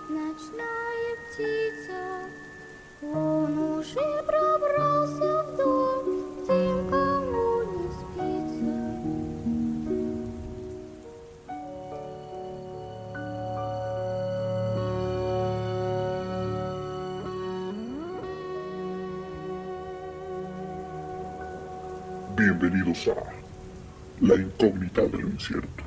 ночная птица. Он уже пробрался в дом, тем, кому не спится. Bienvenidos a La Incógnita de lo Incierto.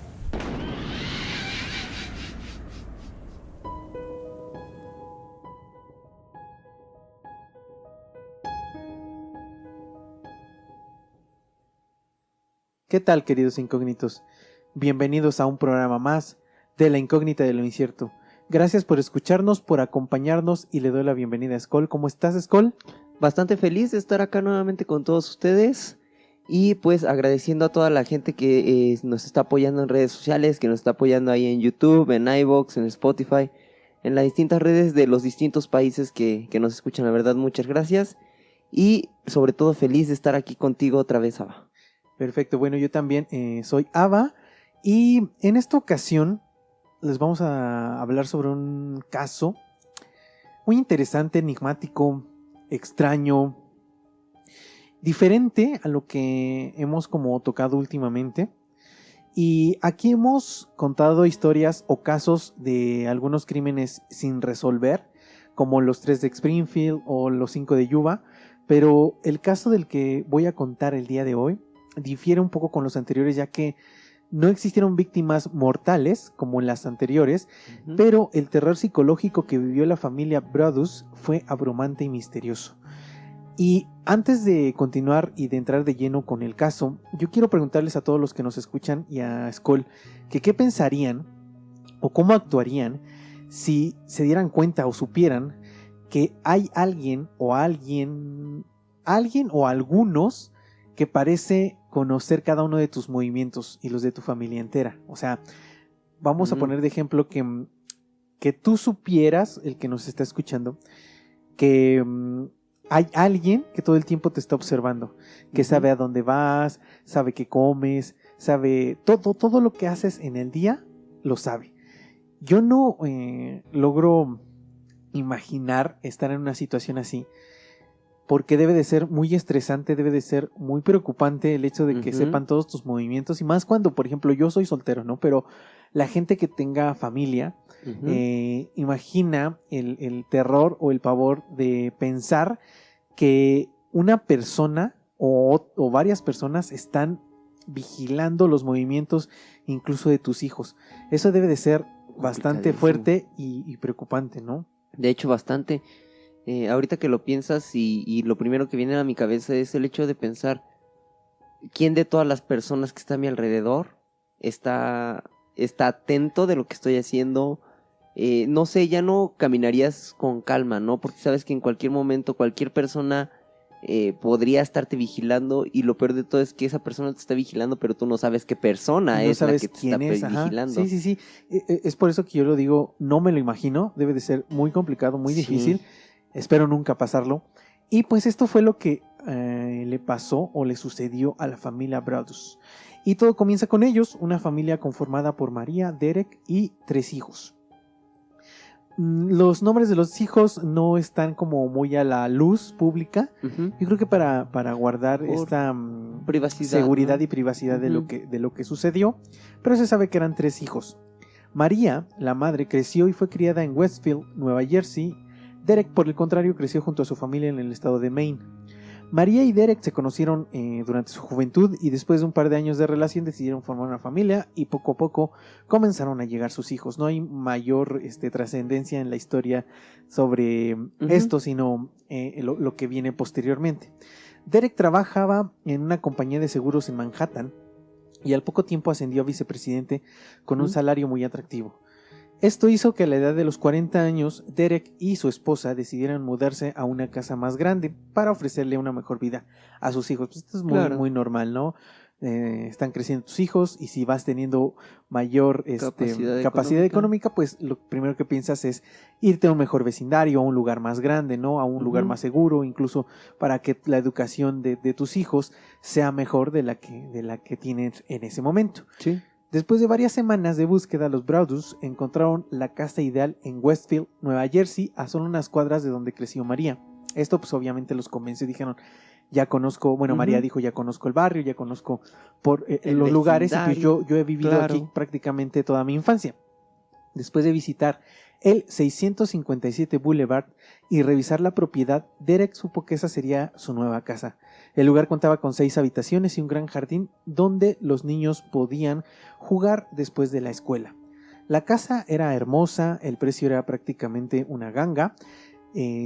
¿Qué tal, queridos incógnitos? Bienvenidos a un programa más de La Incógnita de lo Incierto. Gracias por escucharnos, por acompañarnos y le doy la bienvenida a Skol. ¿Cómo estás, Skol? Bastante feliz de estar acá nuevamente con todos ustedes y pues agradeciendo a toda la gente que nos está apoyando en redes sociales, que nos está apoyando ahí en YouTube, en iVoox, en Spotify, en las distintas redes de los distintos países que nos escuchan. La verdad, muchas gracias y sobre todo feliz de estar aquí contigo otra vez, Ava. Perfecto, bueno, yo también soy Ava y en esta ocasión les vamos a hablar sobre un caso muy interesante, enigmático, extraño, diferente a lo que hemos como tocado últimamente. Y aquí hemos contado historias o casos de algunos crímenes sin resolver, como los 3 de Springfield o los 5 de Yuba, pero el caso del que voy a contar el día de hoy difiere un poco con los anteriores, ya que no existieron víctimas mortales como en las anteriores, pero el terror psicológico que vivió la familia Broaddus fue abrumante y misterioso. Y antes de continuar y de entrar de lleno con el caso, yo quiero preguntarles a todos los que nos escuchan y a Skol que qué pensarían o cómo actuarían si se dieran cuenta o supieran que hay alguien o algunos que parece conocer cada uno de tus movimientos y los de tu familia entera. O sea, vamos a poner de ejemplo que tú supieras, el que nos está escuchando, que hay alguien que todo el tiempo te está observando, que sabe a dónde vas, sabe qué comes, sabe todo lo que haces en el día, lo sabe. Yo no logro imaginar estar en una situación así, porque debe de ser muy estresante, debe de ser muy preocupante el hecho de que sepan todos tus movimientos, y más cuando, por ejemplo, yo soy soltero, ¿no? Pero la gente que tenga familia, imagina el terror o el pavor de pensar que una persona o varias personas están vigilando los movimientos incluso de tus hijos. Eso debe de ser bastante fuerte y preocupante, ¿no? De hecho, bastante. Ahorita que lo piensas y lo primero que viene a mi cabeza es el hecho de pensar quién de todas las personas que está a mi alrededor está atento de lo que estoy haciendo. No sé, ya no caminarías con calma, ¿no? Porque sabes que en cualquier momento cualquier persona podría estarte vigilando, y lo peor de todo es que esa persona te está vigilando, pero tú no sabes qué persona es la que te está vigilando. Sí. Es por eso que yo lo digo, no me lo imagino, debe de ser muy complicado, muy difícil. Espero nunca pasarlo. Y pues esto fue lo que le pasó o le sucedió a la familia Broaddus. Y todo comienza con ellos, una familia conformada por María, Derek y 3 hijos. Los nombres de los hijos no están como muy a la luz pública. Yo creo que para guardar esta privacidad, seguridad, ¿no? Y privacidad de lo que sucedió. Pero se sabe que eran 3 hijos. María, la madre, creció y fue criada en Westfield, Nueva Jersey. Derek, por el contrario, creció junto a su familia en el estado de Maine. María y Derek se conocieron durante su juventud, y después de un par de años de relación decidieron formar una familia, y poco a poco comenzaron a llegar sus hijos. No hay mayor trascendencia en la historia sobre esto, sino lo que viene posteriormente. Derek trabajaba en una compañía de seguros en Manhattan y al poco tiempo ascendió a vicepresidente con un salario muy atractivo. Esto hizo que a la edad de los 40 años, Derek y su esposa decidieran mudarse a una casa más grande para ofrecerle una mejor vida a sus hijos. Pues esto es muy normal, ¿no? Están creciendo tus hijos, y si vas teniendo mayor capacidad económica, pues lo primero que piensas es irte a un mejor vecindario, a un lugar más grande, ¿no? A un lugar más seguro, incluso para que la educación de tus hijos sea mejor de la que tienes en ese momento. Sí. Después de varias semanas de búsqueda, los Brothers encontraron la casa ideal en Westfield, Nueva Jersey, a solo unas cuadras de donde creció María. Esto pues obviamente los convenció y dijeron, ya conozco, bueno, María dijo, ya conozco el barrio, ya conozco los lugares, y pues yo he vivido aquí prácticamente toda mi infancia. Después de visitar el 657 Boulevard y revisar la propiedad, Derek supo que esa sería su nueva casa. El lugar contaba con 6 habitaciones y un gran jardín donde los niños podían jugar después de la escuela. La casa era hermosa, el precio era prácticamente una ganga.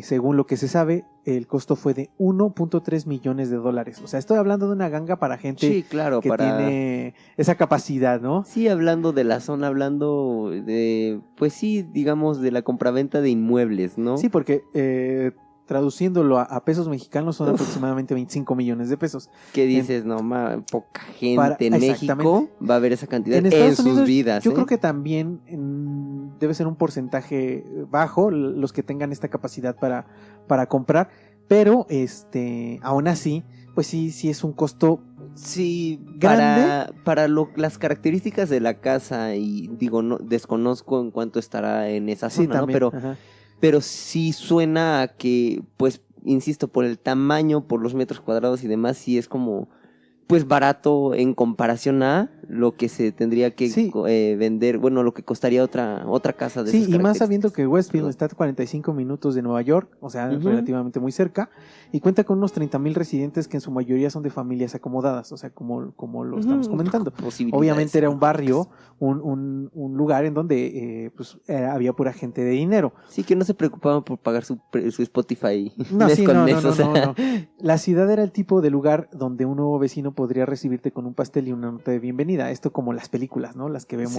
Según lo que se sabe, el costo fue de $1.3 millones. O sea, estoy hablando de una ganga para gente que tiene esa capacidad, ¿no? Sí, hablando de la zona, hablando de, pues sí, digamos, de la compraventa de inmuebles, ¿no? Sí, porque traduciéndolo a pesos mexicanos son aproximadamente 25 millones de pesos. ¿Qué dices? Poca gente en México va a ver esa cantidad en sus vidas. Yo creo que también debe ser un porcentaje bajo los que tengan esta capacidad para comprar, pero aún así, pues sí es un costo grande. Para las características de la casa, y digo, no desconozco en cuánto estará en esa zona, también, ¿no? Pero sí suena a que, pues, insisto, por el tamaño, por los metros cuadrados y demás, sí es como, pues, barato en comparación a lo que se tendría que vender, bueno, lo que costaría otra casa de esas y más sabiendo que Westfield está a 45 minutos de Nueva York, o sea, relativamente muy cerca, y cuenta con unos 30,000 residentes que en su mayoría son de familias acomodadas, o sea, como lo estamos comentando. Obviamente era un barrio, un lugar en donde había pura gente de dinero. Sí, que no se preocupaban por pagar su Spotify no. mes. La ciudad era el tipo de lugar donde un nuevo vecino podría recibirte con un pastel y una nota de bienvenida. Esto como las películas, ¿no? Las que vemos,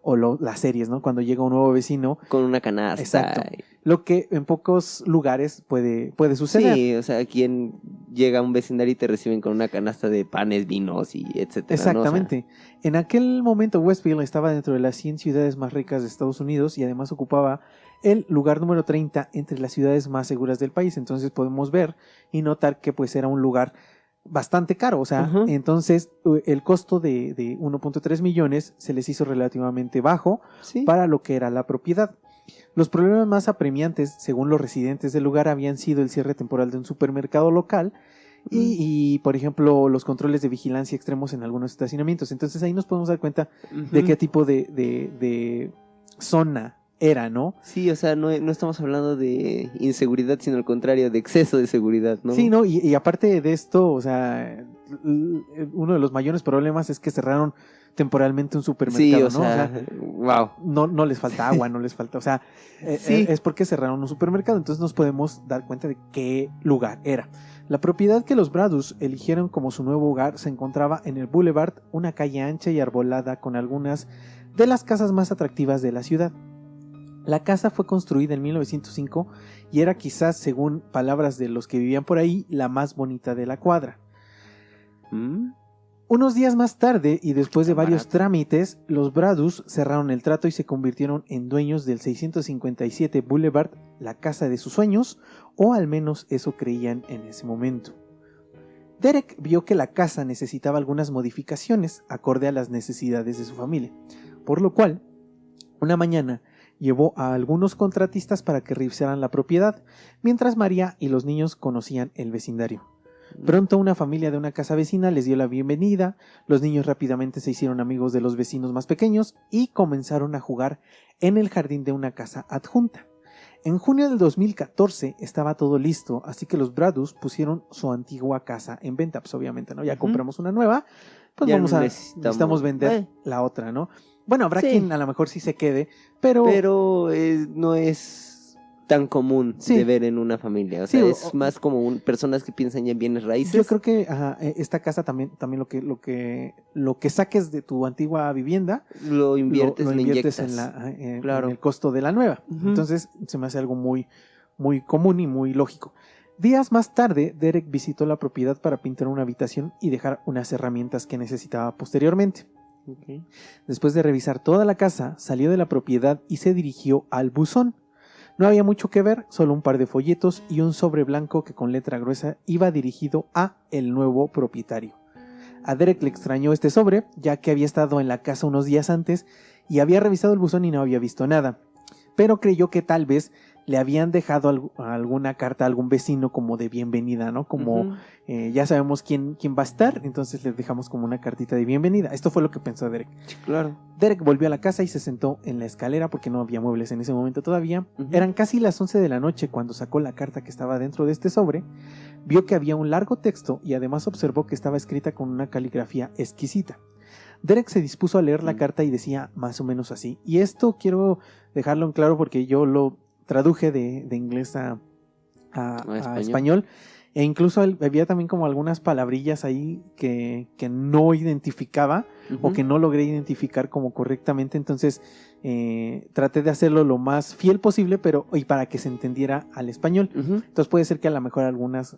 o las series, ¿no? Cuando llega un nuevo vecino. Con una canasta. Exacto. Lo que en pocos lugares puede suceder. Sí, o sea, quien llega a un vecindario y te reciben con una canasta de panes, vinos y etcétera. Exactamente. ¿No? O sea, en aquel momento Westfield estaba dentro de las 100 ciudades más ricas de Estados Unidos y además ocupaba el lugar número 30 entre las ciudades más seguras del país. Entonces podemos ver y notar que pues era un lugar bastante caro, o sea, entonces el costo de 1.3 millones se les hizo relativamente bajo para lo que era la propiedad. Los problemas más apremiantes, según los residentes del lugar, habían sido el cierre temporal de un supermercado local y, por ejemplo, los controles de vigilancia extremos en algunos estacionamientos. Entonces ahí nos podemos dar cuenta de qué tipo de zona era, ¿no? Sí, o sea, no estamos hablando de inseguridad, sino al contrario, de exceso de seguridad, ¿no? Sí, ¿no? Y aparte de esto, o sea, uno de los mayores problemas es que cerraron temporalmente un supermercado, sí, ¿no? O sea, wow. No les falta agua, no les falta, o sea, es porque cerraron un supermercado, entonces nos podemos dar cuenta de qué lugar era. La propiedad que los Brothers eligieron como su nuevo hogar se encontraba en el Boulevard, una calle ancha y arbolada con algunas de las casas más atractivas de la ciudad. La casa fue construida en 1905 y era quizás, según palabras de los que vivían por ahí, la más bonita de la cuadra. Unos días más tarde y después de varios trámites, los Brothers cerraron el trato y se convirtieron en dueños del 657 Boulevard, la casa de sus sueños, o al menos eso creían en ese momento. Derek vio que la casa necesitaba algunas modificaciones acorde a las necesidades de su familia, por lo cual, una mañana, llevó a algunos contratistas para que revisaran la propiedad, mientras María y los niños conocían el vecindario. Pronto una familia de una casa vecina les dio la bienvenida, los niños rápidamente se hicieron amigos de los vecinos más pequeños y comenzaron a jugar en el jardín de una casa adjunta. En junio del 2014 estaba todo listo, así que los Brothers pusieron su antigua casa en venta. Pues obviamente, ¿no? Ya compramos una nueva, pues ya necesitamos vender la otra, ¿no? Bueno, habrá quien a lo mejor sí se quede, pero no es tan común de ver en una familia. O sea, es más como personas que piensan ya en bienes raíces. Yo creo que esta casa también lo que saques de tu antigua vivienda lo inviertes en el costo de la nueva. Entonces se me hace algo muy, muy común y muy lógico. Días más tarde, Derek visitó la propiedad para pintar una habitación y dejar unas herramientas que necesitaba posteriormente. Después de revisar toda la casa, salió de la propiedad y se dirigió al buzón. No había mucho que ver, solo un par de folletos y un sobre blanco que con letra gruesa iba dirigido a el nuevo propietario. A Derek le extrañó este sobre, ya que había estado en la casa unos días antes y había revisado el buzón y no había visto nada. Pero creyó que tal vez le habían dejado alguna carta a algún vecino como de bienvenida, ¿no? Como ya sabemos quién va a estar, entonces le dejamos como una cartita de bienvenida. Esto fue lo que pensó Derek. Sí, claro. Derek volvió a la casa y se sentó en la escalera porque no había muebles en ese momento todavía. Eran casi las 11 de la noche cuando sacó la carta que estaba dentro de este sobre. Vio que había un largo texto y además observó que estaba escrita con una caligrafía exquisita. Derek se dispuso a leer la carta y decía más o menos así. Y esto quiero dejarlo en claro porque yo lo traduje de inglés a español. E incluso había también como algunas palabrillas ahí que no identificaba o que no logré identificar como correctamente. Entonces traté de hacerlo lo más fiel posible, y para que se entendiera al español. Entonces puede ser que a lo mejor algunas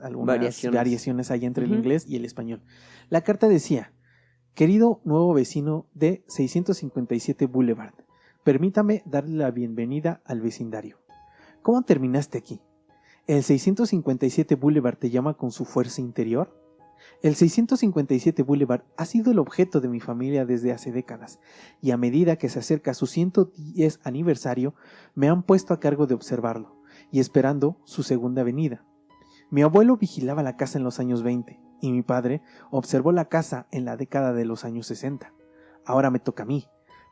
variaciones hay entre el inglés y el español. La carta decía: querido nuevo vecino de 657 Boulevard, permítame darle la bienvenida al vecindario. ¿Cómo terminaste aquí? ¿El 657 Boulevard te llama con su fuerza interior? El 657 Boulevard ha sido el objeto de mi familia desde hace décadas, y a medida que se acerca su 110 aniversario, me han puesto a cargo de observarlo, y esperando su segunda venida. Mi abuelo vigilaba la casa en los años 20, y mi padre observó la casa en la década de los años 60. Ahora me toca a mí.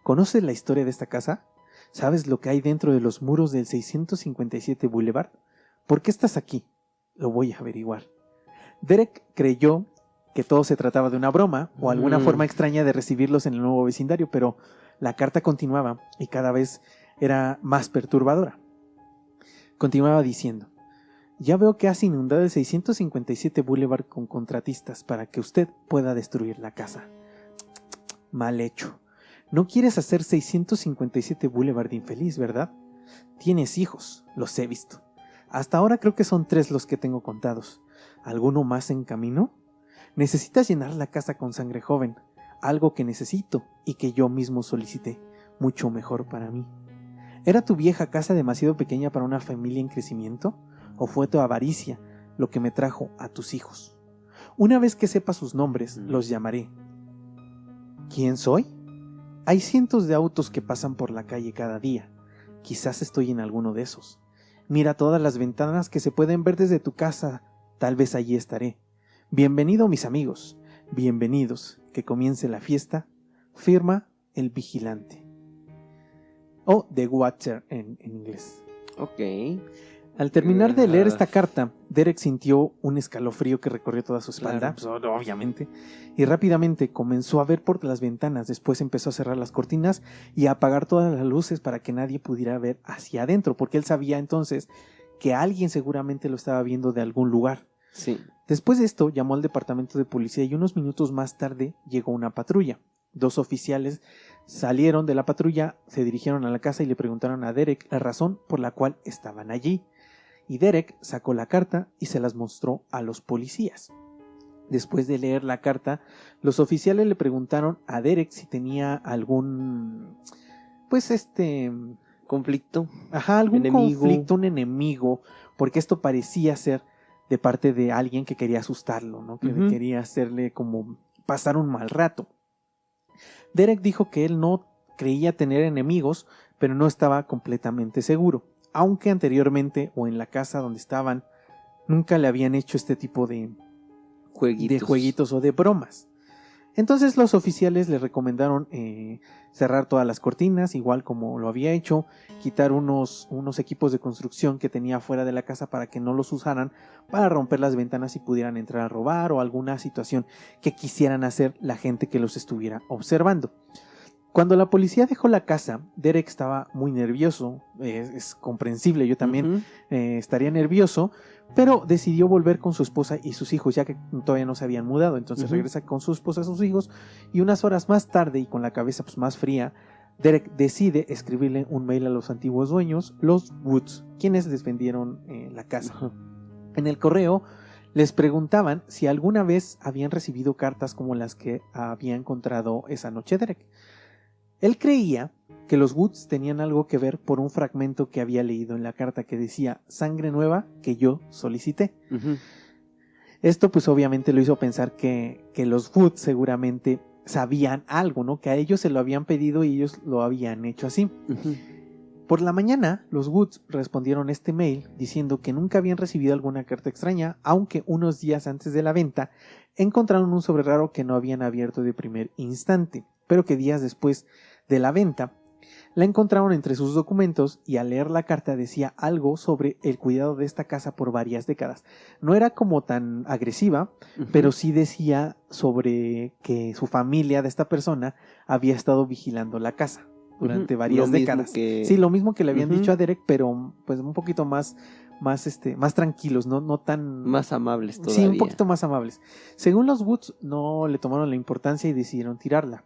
¿Conoces la historia de esta casa? ¿Sabes lo que hay dentro de los muros del 657 Boulevard? ¿Por qué estás aquí? Lo voy a averiguar. Derek creyó que todo se trataba de una broma o alguna forma extraña de recibirlos en el nuevo vecindario, pero la carta continuaba y cada vez era más perturbadora. Continuaba diciendo: ya veo que has inundado el 657 Boulevard con contratistas para que usted pueda destruir la casa. Mal hecho. No quieres hacer 657 Boulevard infeliz, ¿verdad? Tienes hijos, los he visto. Hasta ahora creo que son 3 los que tengo contados. ¿Alguno más en camino? Necesitas llenar la casa con sangre joven, algo que necesito y que yo mismo solicité, mucho mejor para mí. ¿Era tu vieja casa demasiado pequeña para una familia en crecimiento? ¿O fue tu avaricia lo que me trajo a tus hijos? Una vez que sepa sus nombres, los llamaré. ¿Quién soy? Hay cientos de autos que pasan por la calle cada día. Quizás estoy en alguno de esos. Mira todas las ventanas que se pueden ver desde tu casa. Tal vez allí estaré. Bienvenido, mis amigos. Bienvenidos. Que comience la fiesta. Firma el vigilante. O The Watcher en inglés. Ok. Al terminar de leer esta carta, Derek sintió un escalofrío que recorrió toda su espalda, pues, obviamente, y rápidamente comenzó a ver por las ventanas. Después empezó a cerrar las cortinas y a apagar todas las luces para que nadie pudiera ver hacia adentro, porque él sabía entonces que alguien seguramente lo estaba viendo de algún lugar. Sí. Después de esto, llamó al departamento de policía y unos minutos más tarde llegó una patrulla. 2 oficiales salieron de la patrulla, se dirigieron a la casa y le preguntaron a Derek la razón por la cual estaban allí. Y Derek sacó la carta y se las mostró a los policías. Después de leer la carta, los oficiales le preguntaron a Derek si tenía algún, conflicto. Algún enemigo. conflicto, un enemigo, porque esto parecía ser de parte de alguien que quería asustarlo, ¿no? Que quería hacerle como pasar un mal rato. Derek dijo que él no creía tener enemigos, pero no estaba completamente seguro. Aunque anteriormente o en la casa donde estaban nunca le habían hecho este tipo de jueguitos o de bromas. Entonces los oficiales le recomendaron cerrar todas las cortinas, igual como lo había hecho, quitar unos equipos de construcción que tenía fuera de la casa para que no los usaran para romper las ventanas y pudieran entrar a robar o alguna situación que quisieran hacer la gente que los estuviera observando. Cuando la policía dejó la casa, Derek estaba muy nervioso, es comprensible, yo también estaría nervioso, pero decidió volver con su esposa y sus hijos, ya que todavía no se habían mudado. Entonces regresa con su esposa y sus hijos, y unas horas más tarde, y con la cabeza más fría, Derek decide escribirle un mail a los antiguos dueños, los Woods, quienes les vendieron la casa. En el correo les preguntaban si alguna vez habían recibido cartas como las que había encontrado esa noche Derek. Él creía que los Woods tenían algo que ver por un fragmento que había leído en la carta que decía: sangre nueva que yo solicité. Esto pues obviamente lo hizo pensar que los Wood seguramente sabían algo, ¿no? Que a ellos se lo habían pedido y ellos lo habían hecho así. Por la mañana, los Woods respondieron este mail diciendo que nunca habían recibido alguna carta extraña, aunque unos días antes de la venta encontraron un sobre raro que no habían abierto de primer instante, pero que días después de la venta la encontraron entre sus documentos y al leer la carta decía algo sobre el cuidado de esta casa por varias décadas. No era como tan agresiva, pero sí decía sobre que su familia de esta persona había estado vigilando la casa durante varias décadas. Sí, lo mismo que le habían dicho a Derek, pero pues un poquito más tranquilos, no tan... Más amables todavía. Sí, un poquito más amables. Según los Woods, no le tomaron la importancia y decidieron tirarla.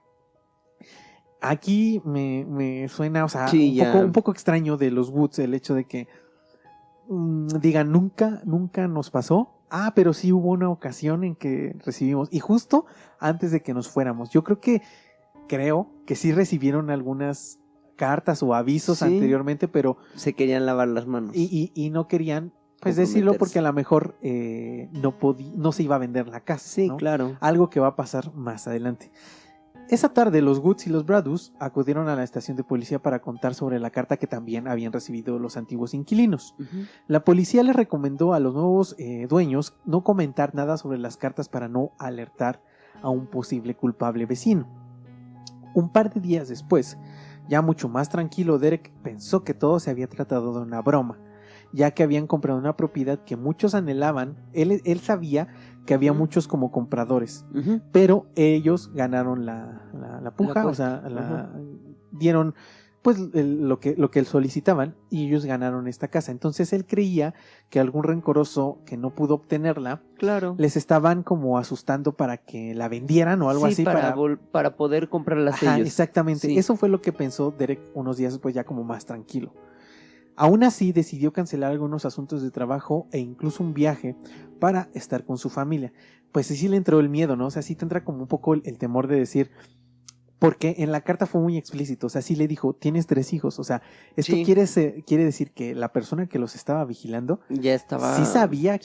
Aquí me suena, o sea, sí, un poco extraño de los Woods el hecho de que digan, nunca nos pasó. Pero sí hubo una ocasión en que recibimos, y justo antes de que nos fuéramos. Yo creo que sí recibieron algunas cartas o avisos anteriormente, pero se querían lavar las manos. Y no querían, pues, decirlo porque a lo mejor no se iba a vender la casa. Sí, ¿no? claro. Algo que va a pasar más adelante. Esa tarde los Woods y los Bradus acudieron a la estación de policía para contar sobre la carta que también habían recibido los antiguos inquilinos. La policía les recomendó a los nuevos dueños no comentar nada sobre las cartas para no alertar a un posible culpable vecino. Un par de días después, ya mucho más tranquilo, Derek pensó que todo se había tratado de una broma, ya que habían comprado una propiedad que muchos anhelaban. Él sabía que había muchos como compradores, pero ellos ganaron la puja, o sea, dieron pues lo que solicitaban y ellos ganaron esta casa. Entonces él creía que algún rencoroso que no pudo obtenerla, les estaban como asustando para que la vendieran o algo así. Para poder comprarlas ellos. Exactamente, sí. Eso fue lo que pensó Derek unos días después, ya como más tranquilo. Aún así decidió cancelar algunos asuntos de trabajo e incluso un viaje para estar con su familia. Pues sí le entró el miedo, ¿no? O sea, sí te entra como un poco el temor de decir, porque en la carta fue muy explícito, o sea, sí le dijo, tienes 3 hijos, o sea, esto quiere decir que la persona que los estaba vigilando ya estaba, sí sabía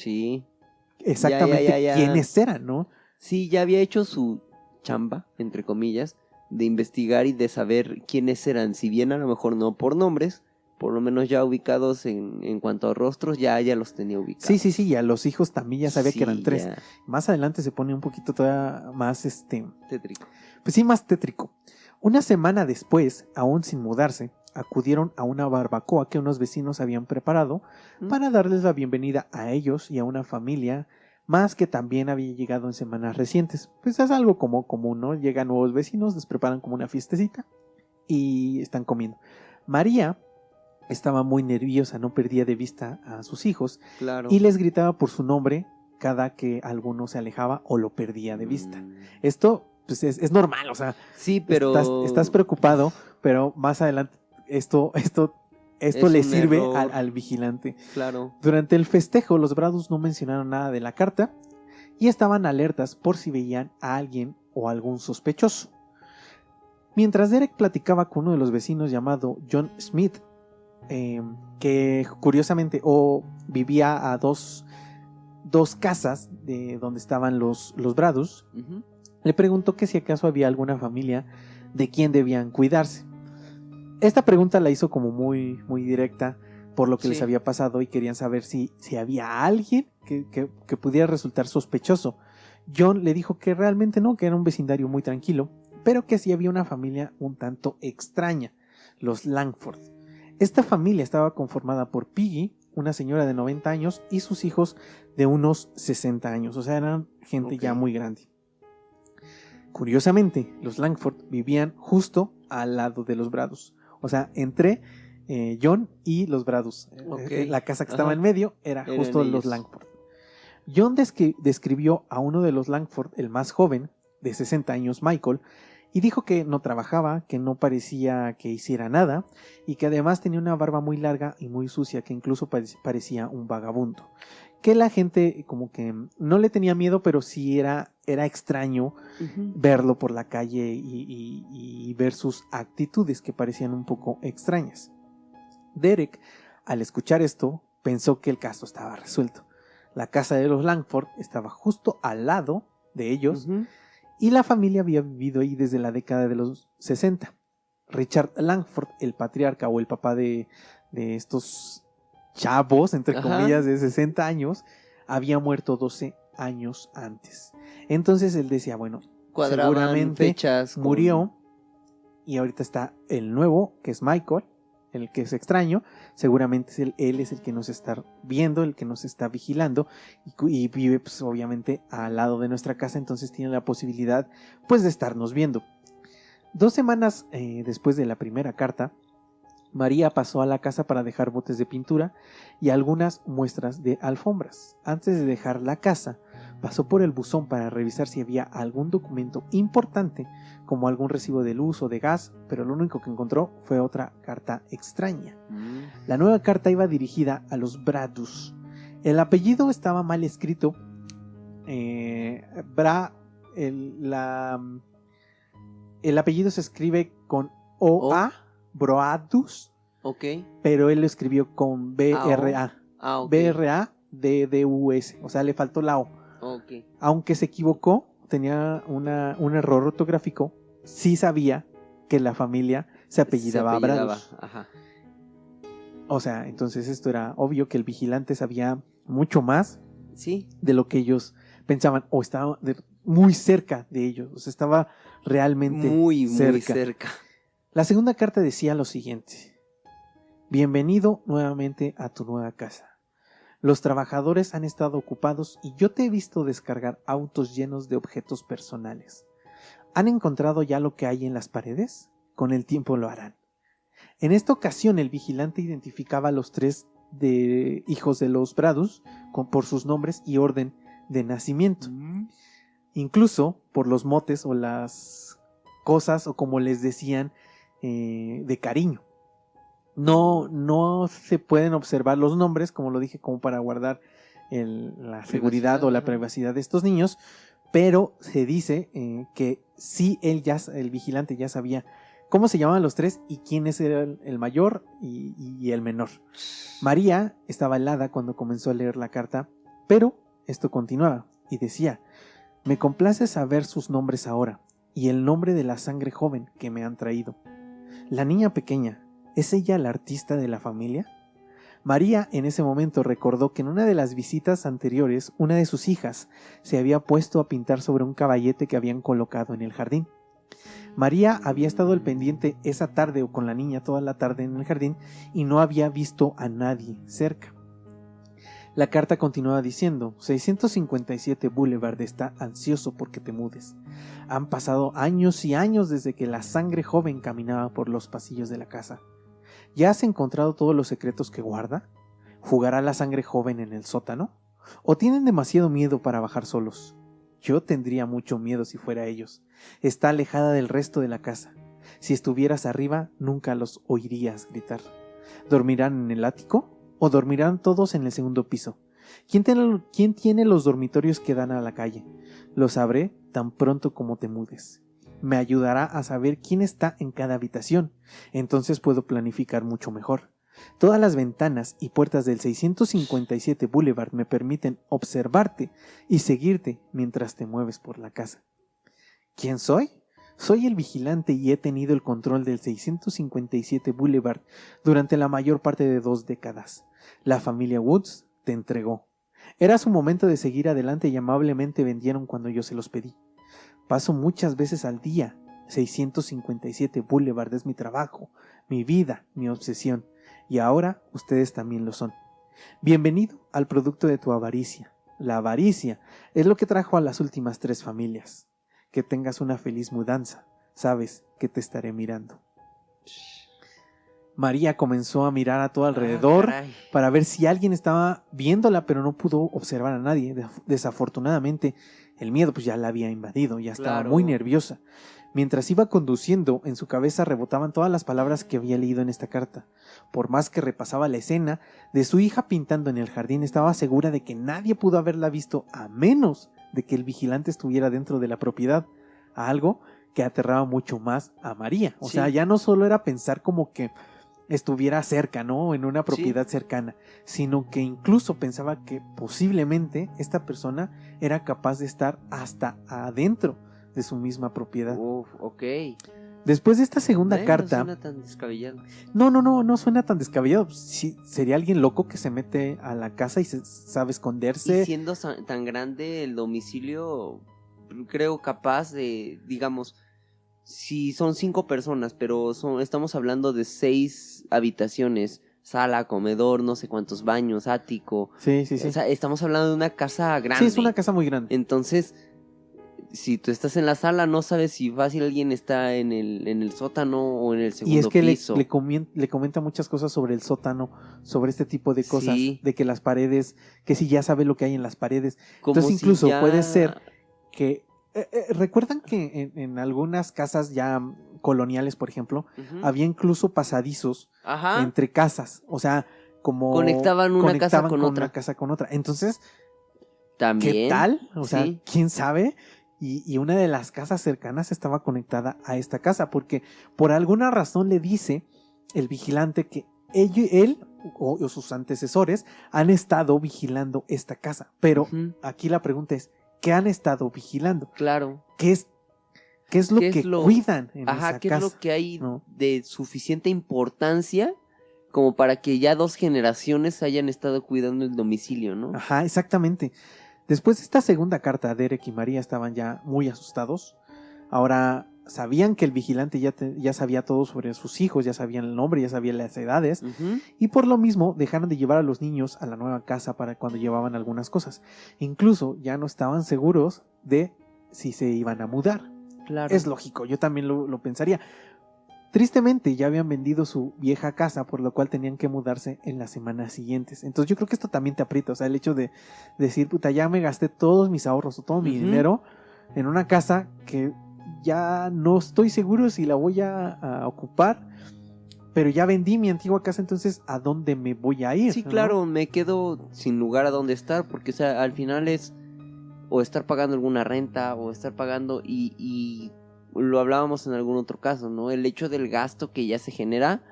exactamente quiénes eran, ¿no? Sí, ya había hecho su chamba, entre comillas, de investigar y de saber quiénes eran, si bien a lo mejor no por nombres, por lo menos ya ubicados en cuanto a rostros, ya los tenía ubicados. Sí, ya los hijos también ya sabía que eran 3. Ya. Más adelante se pone un poquito todavía más tétrico. Pues sí, más tétrico. Una semana después, aún sin mudarse, acudieron a una barbacoa que unos vecinos habían preparado para darles la bienvenida a ellos y a una familia más que también había llegado en semanas recientes. Pues es algo como común, ¿no? Llegan nuevos vecinos, les preparan como una fiestecita y están comiendo. María estaba muy nerviosa, no perdía de vista a sus hijos y les gritaba por su nombre cada que alguno se alejaba o lo perdía de vista. Esto pues es normal, o sea, sí, pero estás preocupado, pero más adelante esto le sirve al vigilante. Claro. Durante el festejo los Bradus no mencionaron nada de la carta y estaban alertas por si veían a alguien o algún sospechoso. Mientras Derek platicaba con uno de los vecinos llamado John Smith, que curiosamente vivía a dos casas de donde estaban los Bradus, le preguntó que si acaso había alguna familia de quien debían cuidarse. Esta pregunta la hizo como muy, muy directa por lo que les había pasado y querían saber si había alguien que pudiera resultar sospechoso. John le dijo que realmente no, que era un vecindario muy tranquilo, pero que sí había una familia un tanto extraña, los Langford. Esta familia estaba conformada por Piggy, una señora de 90 años, y sus hijos de unos 60 años, o sea, eran gente ya muy grande. Curiosamente, los Langford vivían justo al lado de los Bradus, o sea, entre John y los Bradus. La casa que estaba en medio era justo los Langford. John describió a uno de los Langford, el más joven, de 60 años, Michael, y dijo que no trabajaba, que no parecía que hiciera nada, y que además tenía una barba muy larga y muy sucia, que incluso parecía un vagabundo. Que la gente como que no le tenía miedo, pero sí era extraño verlo por la calle y ver sus actitudes que parecían un poco extrañas. Derek, al escuchar esto, pensó que el caso estaba resuelto. La casa de los Langford estaba justo al lado de ellos y la familia había vivido ahí desde la década de los 60. Richard Langford, el patriarca o el papá de estos chavos, entre comillas, de 60 años, había muerto 12 años antes. Entonces él decía, bueno, cuadraban seguramente fechas murió y ahorita está el nuevo, que es Michael, el que es extraño, seguramente él es el que nos está viendo, el que nos está vigilando y vive pues obviamente al lado de nuestra casa, entonces tiene la posibilidad pues de estarnos viendo. 2 semanas después de la primera carta, María pasó a la casa para dejar botes de pintura y algunas muestras de alfombras. Antes de dejar la casa, pasó por el buzón para revisar si había algún documento importante, como algún recibo de luz o de gas, pero lo único que encontró fue otra carta extraña. La nueva carta iba dirigida a los Bradus. El apellido estaba mal escrito. El apellido se escribe con O-A, Broadus, pero él lo escribió con B-R-A. B-R-A-D-D-U-S, o sea, le faltó la O. Aunque se equivocó, tenía un error ortográfico, sí sabía que la familia se apellidaba Bradus. O sea, entonces esto era obvio que el vigilante sabía mucho más de lo que ellos pensaban, o estaba muy cerca de ellos, o sea, estaba realmente muy cerca. La segunda carta decía lo siguiente: bienvenido nuevamente a tu nueva casa. Los trabajadores han estado ocupados y yo te he visto descargar autos llenos de objetos personales. ¿Han encontrado ya lo que hay en las paredes? Con el tiempo lo harán. En esta ocasión el vigilante identificaba a los 3 hijos de los Bradus por sus nombres y orden de nacimiento. Incluso por los motes o las cosas o como les decían de cariño. No se pueden observar los nombres, como lo dije, como para guardar la seguridad o la privacidad de estos niños, pero se dice que sí, el vigilante ya sabía cómo se llamaban los 3 y quiénes eran el mayor y el menor. María estaba helada cuando comenzó a leer la carta, pero esto continuaba y decía: me complace saber sus nombres ahora y el nombre de la sangre joven que me han traído. La niña pequeña, ¿es ella la artista de la familia? María en ese momento recordó que en una de las visitas anteriores, una de sus hijas se había puesto a pintar sobre un caballete que habían colocado en el jardín. María había estado al pendiente esa tarde o con la niña toda la tarde en el jardín y no había visto a nadie cerca. La carta continuaba diciendo: 657 Boulevard está ansioso porque te mudes. Han pasado años y años desde que la sangre joven caminaba por los pasillos de la casa. ¿Ya has encontrado todos los secretos que guarda? ¿Jugará la sangre joven en el sótano? ¿O tienen demasiado miedo para bajar solos? Yo tendría mucho miedo si fuera ellos. Está alejada del resto de la casa. Si estuvieras arriba, nunca los oirías gritar. ¿Dormirán en el ático? ¿O dormirán todos en el segundo piso? ¿Quién tiene los dormitorios que dan a la calle? Lo sabré tan pronto como te mudes. Me ayudará a saber quién está en cada habitación. Entonces puedo planificar mucho mejor. Todas las ventanas y puertas del 657 Boulevard me permiten observarte y seguirte mientras te mueves por la casa. ¿Quién soy? Soy el vigilante y he tenido el control del 657 Boulevard durante la mayor parte de 2 décadas. La familia Woods te entregó. Era su momento de seguir adelante y amablemente vendieron cuando yo se los pedí. Paso muchas veces al día. 657 Boulevard es mi trabajo, mi vida, mi obsesión. Y ahora ustedes también lo son. Bienvenido al producto de tu avaricia. La avaricia es lo que trajo a las últimas 3 familias. Que tengas una feliz mudanza. Sabes que te estaré mirando. María comenzó a mirar a todo alrededor para ver si alguien estaba viéndola, pero no pudo observar a nadie. Desafortunadamente, el miedo pues ya la había invadido, ya estaba muy nerviosa. Mientras iba conduciendo, en su cabeza rebotaban todas las palabras que había leído en esta carta. Por más que repasaba la escena de su hija pintando en el jardín, estaba segura de que nadie pudo haberla visto a menos de que el vigilante estuviera dentro de la propiedad. Algo que aterraba mucho más a María. O sea, ya no solo era pensar como que estuviera cerca, ¿no? En una propiedad cercana, sino que incluso pensaba que posiblemente esta persona era capaz de estar hasta adentro de su misma propiedad. Ok. Después de esta segunda carta... No suena tan descabellado. No suena tan descabellado. Sí, sería alguien loco que se mete a la casa y sabe esconderse. Y siendo tan grande el domicilio, creo capaz de, digamos, si son 5 personas, pero estamos hablando de 6 habitaciones, sala, comedor, no sé cuántos baños, ático. Sí. O sea, estamos hablando de una casa grande. Sí, es una casa muy grande. Entonces, si tú estás en la sala, no sabes si fácil alguien está en el sótano o en el segundo piso. Y es que le comenta muchas cosas sobre el sótano, sobre este tipo de cosas, de que las paredes, que si ya sabe lo que hay en las paredes. Como entonces incluso si ya... puede ser que... ¿recuerdan que en algunas casas ya coloniales, por ejemplo, había incluso pasadizos entre casas? O sea, como... Conectaban una casa con una casa con otra. Entonces, ¿también? ¿qué tal? O sea, ¿quién sabe? Y una de las casas cercanas estaba conectada a esta casa, porque por alguna razón le dice el vigilante que él o sus antecesores han estado vigilando esta casa. Pero aquí la pregunta es, ¿qué han estado vigilando? Claro. ¿Qué es lo que cuidan en esa casa? ¿Qué es lo que hay de suficiente importancia como para que ya 2 generaciones hayan estado cuidando el domicilio, ¿no? Ajá, exactamente. Después de esta segunda carta, Derek y María estaban ya muy asustados. Ahora sabían que el vigilante ya sabía todo sobre sus hijos, ya sabían el nombre, ya sabían las edades. Y por lo mismo dejaron de llevar a los niños a la nueva casa para cuando llevaban algunas cosas. Incluso ya no estaban seguros de si se iban a mudar. Claro. Es lógico, yo también lo pensaría. Tristemente ya habían vendido su vieja casa, por lo cual tenían que mudarse en las semanas siguientes. Entonces yo creo que esto también te aprieta, o sea, el hecho de decir, puta, ya me gasté todos mis ahorros o todo mi dinero en una casa que ya no estoy seguro si la voy a ocupar, pero ya vendí mi antigua casa, entonces ¿a dónde me voy a ir? Sí, claro, me quedo sin lugar a dónde estar, porque o sea, al final es o estar pagando alguna renta o estar pagando y lo hablábamos en algún otro caso, ¿no? El hecho del gasto que ya se genera,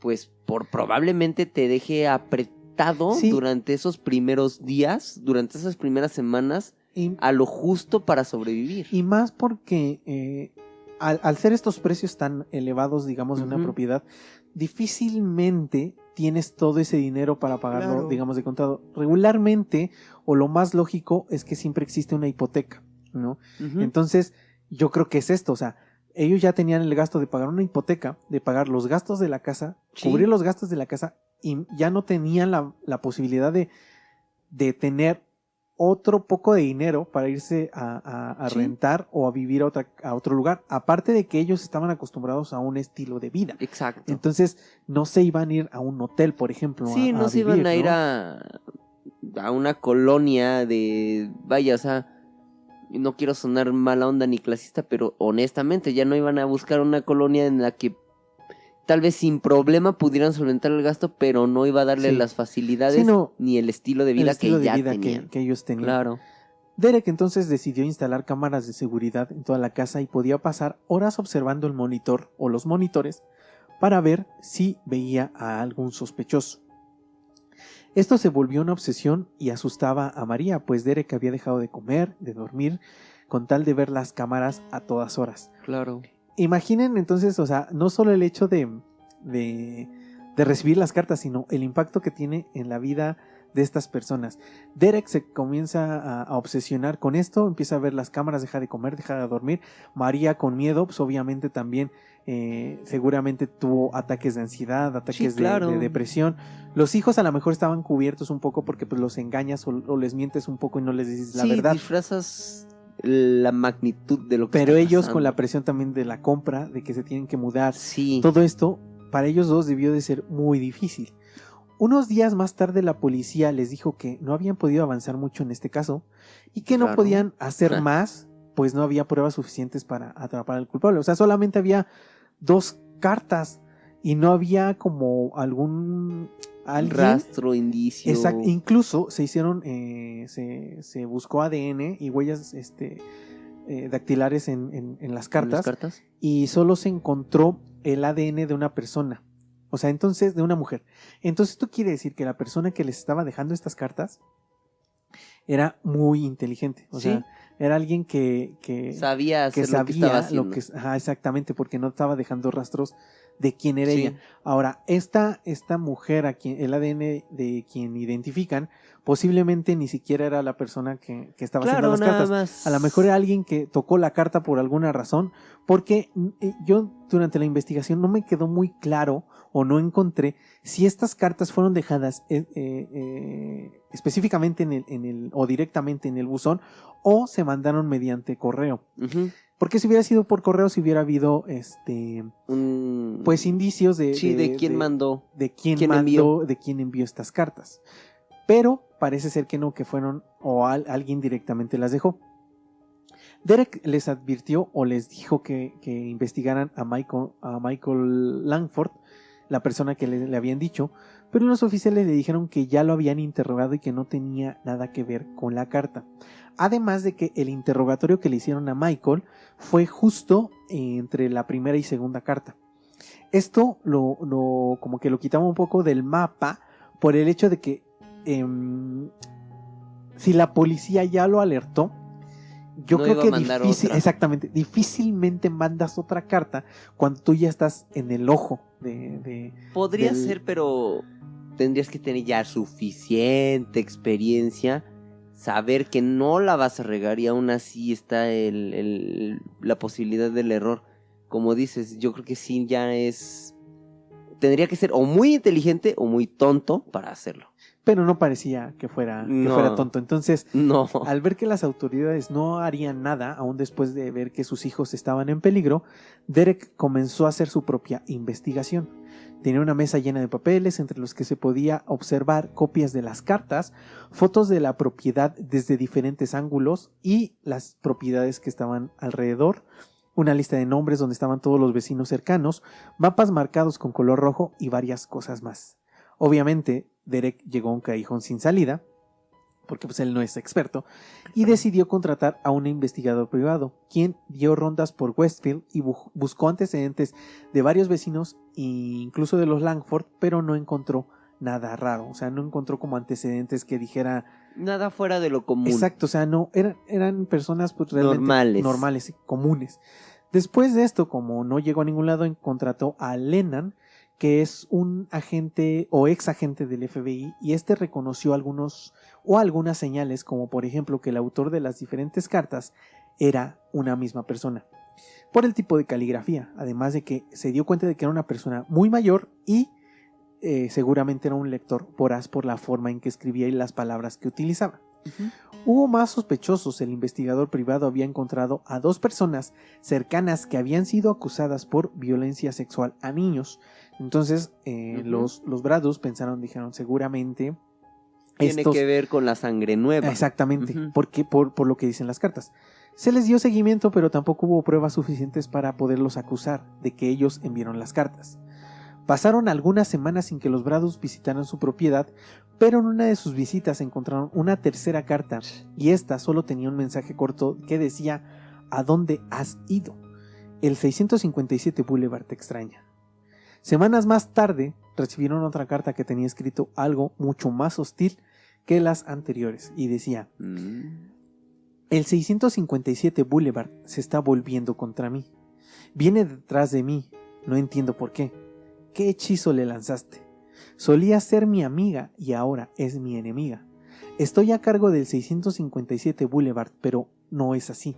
pues probablemente te deje apretado durante esos primeros días, durante esas primeras semanas, a lo justo para sobrevivir. Y más porque al ser estos precios tan elevados, digamos, de una propiedad, difícilmente tienes todo ese dinero para pagarlo, digamos, de contado. Regularmente, o lo más lógico, es que siempre existe una hipoteca, ¿no? Entonces, yo creo que es esto, o sea, ellos ya tenían el gasto de pagar una hipoteca, de pagar los gastos de la casa, cubrir los gastos de la casa, y ya no tenían la posibilidad de tener otro poco de dinero para irse a rentar o a vivir a otro lugar, aparte de que ellos estaban acostumbrados a un estilo de vida. Exacto. Entonces no se iban a ir a un hotel, por ejemplo. Sí, no se iban a ir a una colonia de, vaya, o sea, no quiero sonar mala onda ni clasista, pero honestamente ya no iban a buscar una colonia en la que tal vez sin problema pudieran solventar el gasto, pero no iba a darle las facilidades ni el estilo de vida que ellos tenían. Claro. Derek entonces decidió instalar cámaras de seguridad en toda la casa y podía pasar horas observando el monitor o los monitores para ver si veía a algún sospechoso. Esto se volvió una obsesión y asustaba a María, pues Derek había dejado de comer, de dormir, con tal de ver las cámaras a todas horas. Claro. Imaginen entonces, o sea, no solo el hecho de recibir las cartas, sino el impacto que tiene en la vida de estas personas. Derek se comienza a obsesionar con esto, empieza a ver las cámaras, deja de comer, deja de dormir. María con miedo, pues obviamente también seguramente tuvo ataques de ansiedad, ataques de depresión. Los hijos a lo mejor estaban cubiertos un poco porque pues los engañas o les mientes un poco y no les dices la verdad. Disfrazas la magnitud de lo que pero está ellos pasando. Con la presión también de la compra, de que se tienen que mudar, todo esto para ellos dos debió de ser muy difícil. Unos días más tarde la policía les dijo que no habían podido avanzar mucho en este caso y que no podían hacer más, pues no había pruebas suficientes para atrapar al culpable. O sea, solamente había 2 cartas y no había como algún rastro, indicio. Exacto. Incluso se hicieron, se buscó ADN y huellas dactilares en las cartas. ¿En las cartas? Y solo se encontró el ADN de una persona. O sea, entonces, de una mujer. Entonces, esto quiere decir que la persona que les estaba dejando estas cartas era muy inteligente. O sea, era alguien que sabía hacer sabía lo que estaba haciendo. Ajá, exactamente, porque no estaba dejando rastros de quién era Sí. ella. Ahora, esta mujer, a quien el ADN de quien identifican, posiblemente ni siquiera era la persona que estaba haciendo las nada cartas. más. A lo mejor era alguien que tocó la carta por alguna razón, porque yo durante la investigación no me quedó muy claro o no encontré si estas cartas fueron dejadas específicamente o directamente en el buzón o se mandaron mediante correo. Ujú. Porque si hubiera sido por correo, si hubiera habido pues indicios de quién mandó. de quién quién mandó, envió. de quién envió estas cartas. Pero parece ser que no, que fueron o alguien directamente las dejó. Derek les advirtió o les dijo que investigaran a Michael Langford, la persona que le habían dicho, pero unos oficiales le dijeron que ya lo habían interrogado y que no tenía nada que ver con la carta. Además de que el interrogatorio que le hicieron a Michael fue justo entre la primera y segunda carta. Esto como que lo quitaba un poco del mapa por el hecho de que si la policía ya lo alertó, yo No creo iba a que mandar otra. exactamente, difícilmente mandas otra carta cuando tú ya estás en el ojo Podría ser, pero tendrías que tener ya suficiente experiencia, saber que no la vas a regar y aún así está la posibilidad del error. Como dices, yo creo que sí ya es... Tendría que ser o muy inteligente o muy tonto para hacerlo. Pero no parecía que fuera tonto. Entonces, No. al ver que las autoridades no harían nada, aún después de ver que sus hijos estaban en peligro, Derek comenzó a hacer su propia investigación. Tenía una mesa llena de papeles entre los que se podía observar copias de las cartas, fotos de la propiedad desde diferentes ángulos y las propiedades que estaban alrededor, una lista de nombres donde estaban todos los vecinos cercanos, mapas marcados con color rojo y varias cosas más. Obviamente, Derek llegó a un callejón sin salida, porque pues él no es experto, y decidió contratar a un investigador privado, quien dio rondas por Westfield y buscó antecedentes de varios vecinos e incluso de los Langford, pero no encontró nada raro, o sea, no encontró como antecedentes que dijera... Nada fuera de lo común. Exacto, o sea, no, eran personas pues realmente normales, comunes. Después de esto, como no llegó a ningún lado, contrató a Lennon, que es un agente o ex agente del FBI, y este reconoció algunas señales, como por ejemplo que el autor de las diferentes cartas era una misma persona, por el tipo de caligrafía, además de que se dio cuenta de que era una persona muy mayor y seguramente era un lector voraz por la forma en que escribía y las palabras que utilizaba. Uh-huh. Hubo más sospechosos. El investigador privado había encontrado a 2 personas cercanas que habían sido acusadas por violencia sexual a niños. Entonces los Bradus dijeron seguramente tiene que ver con la sangre nueva. Exactamente, porque por lo que dicen las cartas. Se les dio seguimiento, pero tampoco hubo pruebas suficientes para poderlos acusar de que ellos enviaron las cartas. Pasaron algunas semanas sin que los Bradus visitaran su propiedad, pero en una de sus visitas encontraron una tercera carta, y esta solo tenía un mensaje corto que decía: ¿a dónde has ido? El 657 Boulevard te extraña. Semanas más tarde recibieron otra carta que tenía escrito algo mucho más hostil que las anteriores, y decía: el 657 Boulevard se está volviendo contra mí. Viene detrás de mí, no entiendo por qué. ¿Qué hechizo le lanzaste? Solía ser mi amiga y ahora es mi enemiga. Estoy a cargo del 657 Boulevard, pero no es así.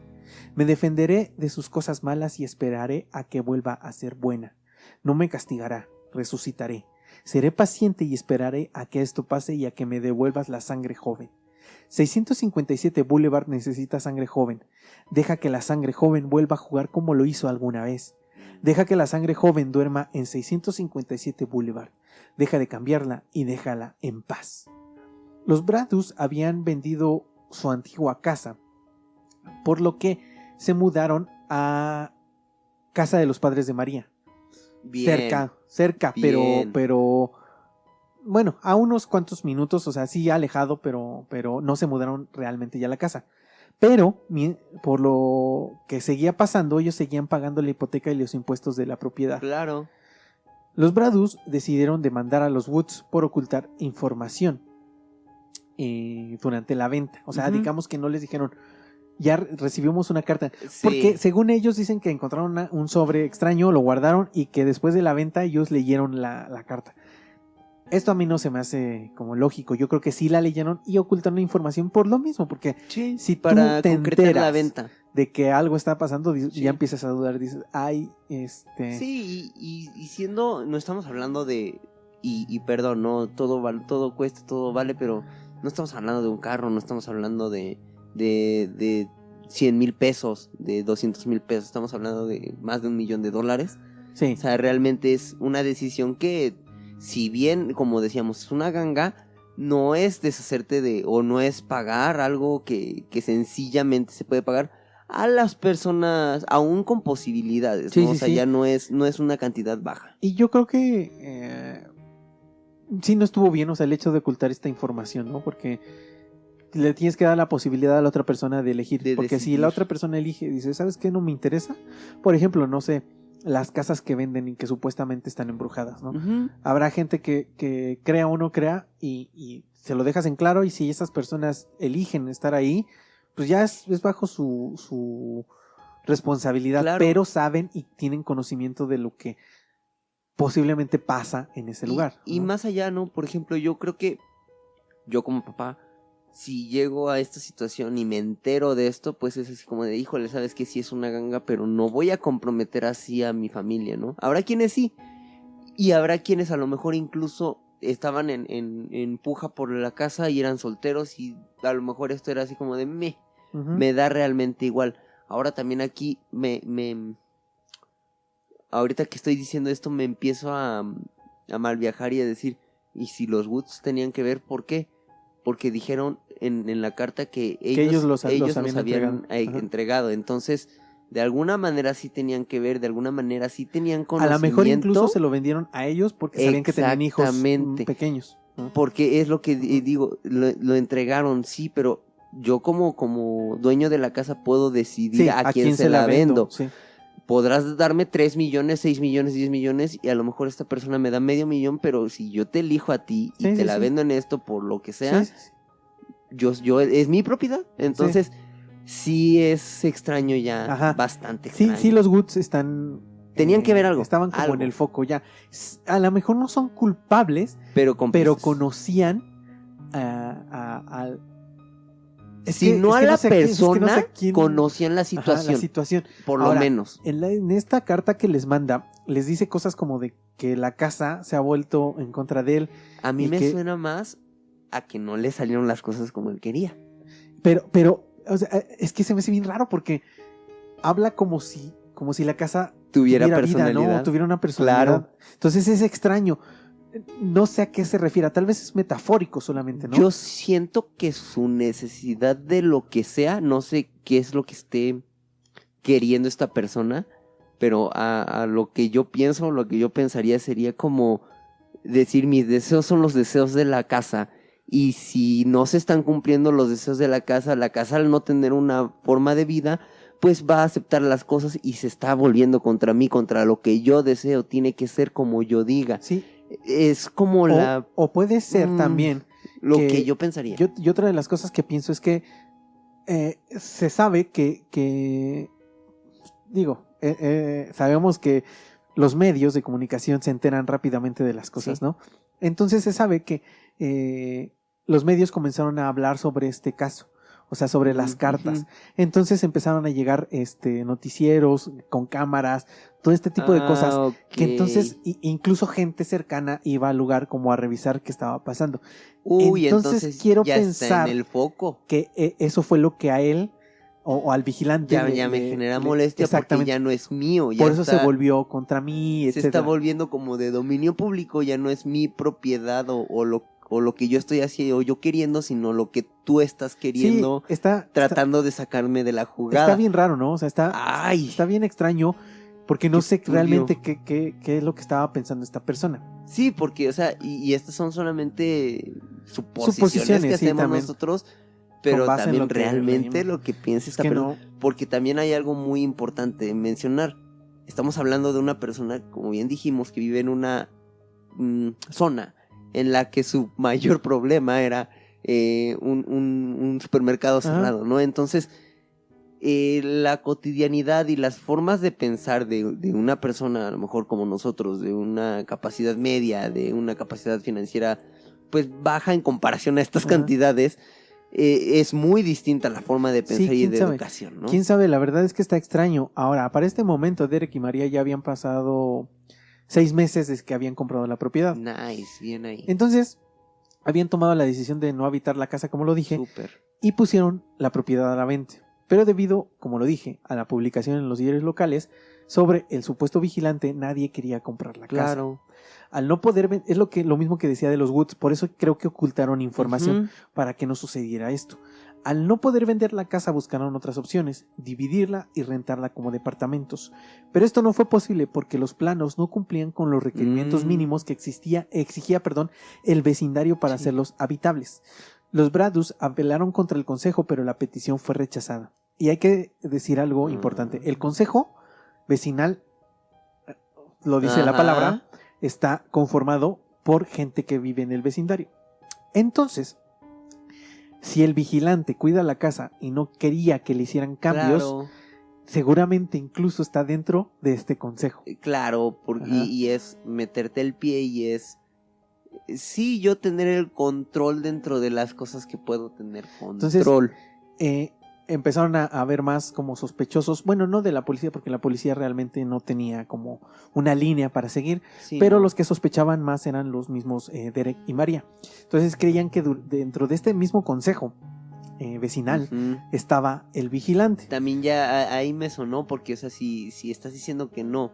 Me defenderé de sus cosas malas y esperaré a que vuelva a ser buena. No me castigará, resucitaré. Seré paciente y esperaré a que esto pase y a que me devuelvas la sangre joven. 657 Boulevard necesita sangre joven. Deja que la sangre joven vuelva a jugar como lo hizo alguna vez. Deja que la sangre joven duerma en 657 Boulevard. Deja de cambiarla y déjala en paz. Los Bradus habían vendido su antigua casa, por lo que se mudaron a casa de los padres de María. Bien, cerca, bien. pero bueno, a unos cuantos minutos, o sea, sí alejado, pero no se mudaron realmente ya a la casa. Pero, por lo que seguía pasando, ellos seguían pagando la hipoteca y los impuestos de la propiedad. Claro. Los Bradus decidieron demandar a los Woods por ocultar información durante la venta. O sea, digamos que no les dijeron, ya recibimos una carta. Sí. Porque según ellos dicen que encontraron un sobre extraño, lo guardaron y que después de la venta ellos leyeron la carta. Esto a mí no se me hace como lógico. Yo creo que sí la leyeron y ocultaron la información por lo mismo. Porque si para tú te concretar enteras la venta de que algo está pasando, ya empiezas a dudar. Dices, ay, Sí, y siendo, no estamos hablando de, y perdón, no, todo vale, todo cuesta, todo vale, pero no estamos hablando de un carro, no estamos hablando de 100,000 pesos, de 200,000 pesos, estamos hablando de más de $1 millón. Sí. O sea, realmente es una decisión que, si bien, como decíamos, es una ganga, no es deshacerte o no es pagar algo que sencillamente se puede pagar a las personas, aún con posibilidades, sí, ¿no? Sí, o sea, sí. ya no es una cantidad baja. Y yo creo que sí no estuvo bien, o sea, el hecho de ocultar esta información, ¿no? Porque le tienes que dar la posibilidad a la otra persona de elegir. Porque si la otra persona elige y dice, ¿sabes qué? No me interesa. Por ejemplo, no sé, las casas que venden y que supuestamente están embrujadas, ¿no? Habrá gente que crea o no crea y se lo dejas en claro, y si esas personas eligen estar ahí, pues ya es bajo su responsabilidad, claro. Pero saben y tienen conocimiento de lo que posiblemente pasa en ese lugar. Y más allá, ¿no? Por ejemplo, yo creo que yo como papá, si llego a esta situación y me entero de esto, pues es así como de, híjole, sabes que sí es una ganga, pero no voy a comprometer así a mi familia, ¿no? Habrá quienes sí, y habrá quienes a lo mejor incluso estaban en puja por la casa y eran solteros, y a lo mejor esto era así como de me da realmente igual. Ahora también aquí ahorita que estoy diciendo esto me empiezo a mal viajar y a decir, ¿y si los Woods tenían que ver? ¿Por qué? Porque dijeron en la carta que ellos los habían entregado. Entonces, de alguna manera sí tenían que ver, de alguna manera sí tenían conocimiento. A lo mejor incluso se lo vendieron a ellos porque sabían que tenían hijos pequeños, ¿no? Porque es lo que digo, lo entregaron, sí, pero yo como dueño de la casa puedo decidir a quién se la vendo. Sí. Podrás darme 3 millones, 6 millones, 10 millones, y a lo mejor esta persona me da $500,000, pero si yo te elijo a ti y te la vendo en esto por lo que sea, yo es mi propiedad. Entonces, sí es extraño ya, bastante extraño. Sí, los Woods están... Tenían que ver algo. Estaban como en el foco ya. A lo mejor no son culpables, pero conocían conocían la situación. Por lo menos. En esta carta que les manda, les dice cosas como de que la casa se ha vuelto en contra de él. A mí me suena más a que no le salieron las cosas como él quería. Pero, o sea, es que se me hace bien raro porque habla como si la casa tuviera personalidad. Vida, ¿no? Tuviera una personalidad. Claro. Entonces es extraño. No sé a qué se refiere, tal vez es metafórico solamente, ¿no? Yo siento que su necesidad de lo que sea, no sé qué es lo que esté queriendo esta persona, pero a lo que yo pienso, lo que yo pensaría sería como decir, mis deseos son los deseos de la casa, y si no se están cumpliendo los deseos de la casa al no tener una forma de vida, pues va a aceptar las cosas y se está volviendo contra mí, contra lo que yo deseo, tiene que ser como yo diga. Sí. Es como o puede ser también lo que yo pensaría. Y otra de las cosas que pienso es que se sabe que sabemos que los medios de comunicación se enteran rápidamente de las cosas, ¿no? Entonces se sabe que los medios comenzaron a hablar sobre este caso, o sea, sobre las cartas. Entonces empezaron a llegar noticieros con cámaras, todo este tipo de cosas, que entonces incluso gente cercana iba al lugar como a revisar qué estaba pasando. Entonces quiero ya pensar está en el foco. Que eso fue lo que a él o al vigilante ya me genera molestia porque ya no es mío. Por eso se volvió contra mí, se está volviendo como de dominio público, ya no es mi propiedad o lo que yo estoy haciendo o yo queriendo, sino lo que tú estás queriendo, tratando de sacarme de la jugada. Está bien raro, ¿no? O sea, está bien extraño, porque no sé realmente qué es lo que estaba pensando esta persona. Sí, porque, o sea, y estas son solamente suposiciones que hacemos nosotros, pero también realmente lo que piensa esta persona. No. Porque también hay algo muy importante mencionar. estamos hablando de una persona, como bien dijimos, que vive en una zona en la que su mayor problema era un supermercado cerrado, ¿no? Entonces, la cotidianidad y las formas de pensar de una persona, a lo mejor como nosotros, de una capacidad media, de una capacidad financiera, pues baja en comparación a estas cantidades, es muy distinta la forma de pensar y de educación, ¿no? ¿Quién sabe? La verdad es que está extraño. Ahora, para este momento, Derek y María ya habían pasado 6 meses desde que habían comprado la propiedad. Nice, bien ahí. Entonces, habían tomado la decisión de no habitar la casa, como lo dije, y pusieron la propiedad a la venta. Pero debido, como lo dije, a la publicación en los diarios locales sobre el supuesto vigilante, nadie quería comprar la casa. Al no poder es lo mismo que decía de los Woods, por eso creo que ocultaron información para que no sucediera esto. Al no poder vender la casa, buscaron otras opciones, dividirla y rentarla como departamentos. Pero esto no fue posible porque los planos no cumplían con los requerimientos mínimos que exigía el vecindario para hacerlos habitables. Los Bradus apelaron contra el consejo, pero la petición fue rechazada. Y hay que decir algo importante. El consejo vecinal, lo dice la palabra, está conformado por gente que vive en el vecindario. Entonces, si el vigilante cuida la casa y no quería que le hicieran cambios, seguramente incluso está dentro de este consejo. Claro, y es meterte el pie y es... Sí, yo tener el control dentro de las cosas que puedo tener control. Entonces, empezaron a ver más como sospechosos, bueno, no de la policía, porque la policía realmente no tenía como una línea para seguir, pero los que sospechaban más eran los mismos Derek y María. Entonces creían que dentro de este mismo consejo vecinal estaba el vigilante. También ya ahí me sonó, porque o sea, si estás diciendo que no,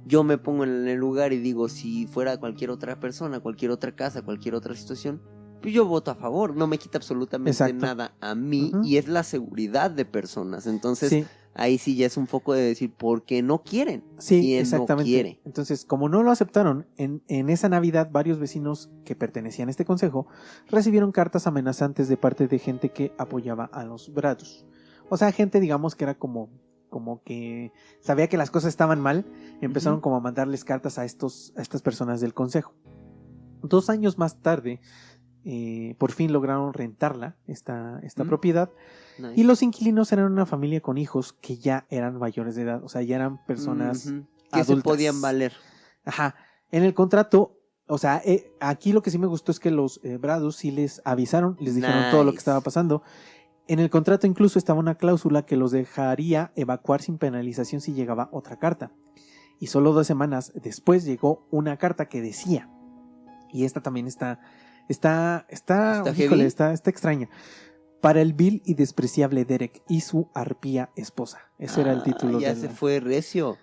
yo me pongo en el lugar y digo, si fuera cualquier otra persona, cualquier otra casa, cualquier otra situación, pues yo voto a favor, no me quita absolutamente nada a mí, y es la seguridad de personas. Entonces ahí sí ya es un foco de decir, ¿por qué no quieren? Sí, exactamente. No quiere? Entonces, como no lo aceptaron, en esa Navidad varios vecinos que pertenecían a este consejo recibieron cartas amenazantes de parte de gente que apoyaba a los Bradus. O sea, gente, digamos, que era como que sabía que las cosas estaban mal, empezaron como a mandarles cartas a estas personas del consejo. 2 años más tarde, por fin lograron rentarla, esta propiedad, y los inquilinos eran una familia con hijos que ya eran mayores de edad, o sea, ya eran personas que adultas. se podían valer. Ajá. En el contrato, o sea, aquí lo que sí me gustó es que los Bradus sí les avisaron, les dijeron todo lo que estaba pasando. En el contrato incluso estaba una cláusula que los dejaría evacuar sin penalización si llegaba otra carta. Y solo 2 semanas después llegó una carta que decía, y esta también está extraña: para el vil y despreciable Derek y su arpía esposa. Ese era el título. Ya se fue recio.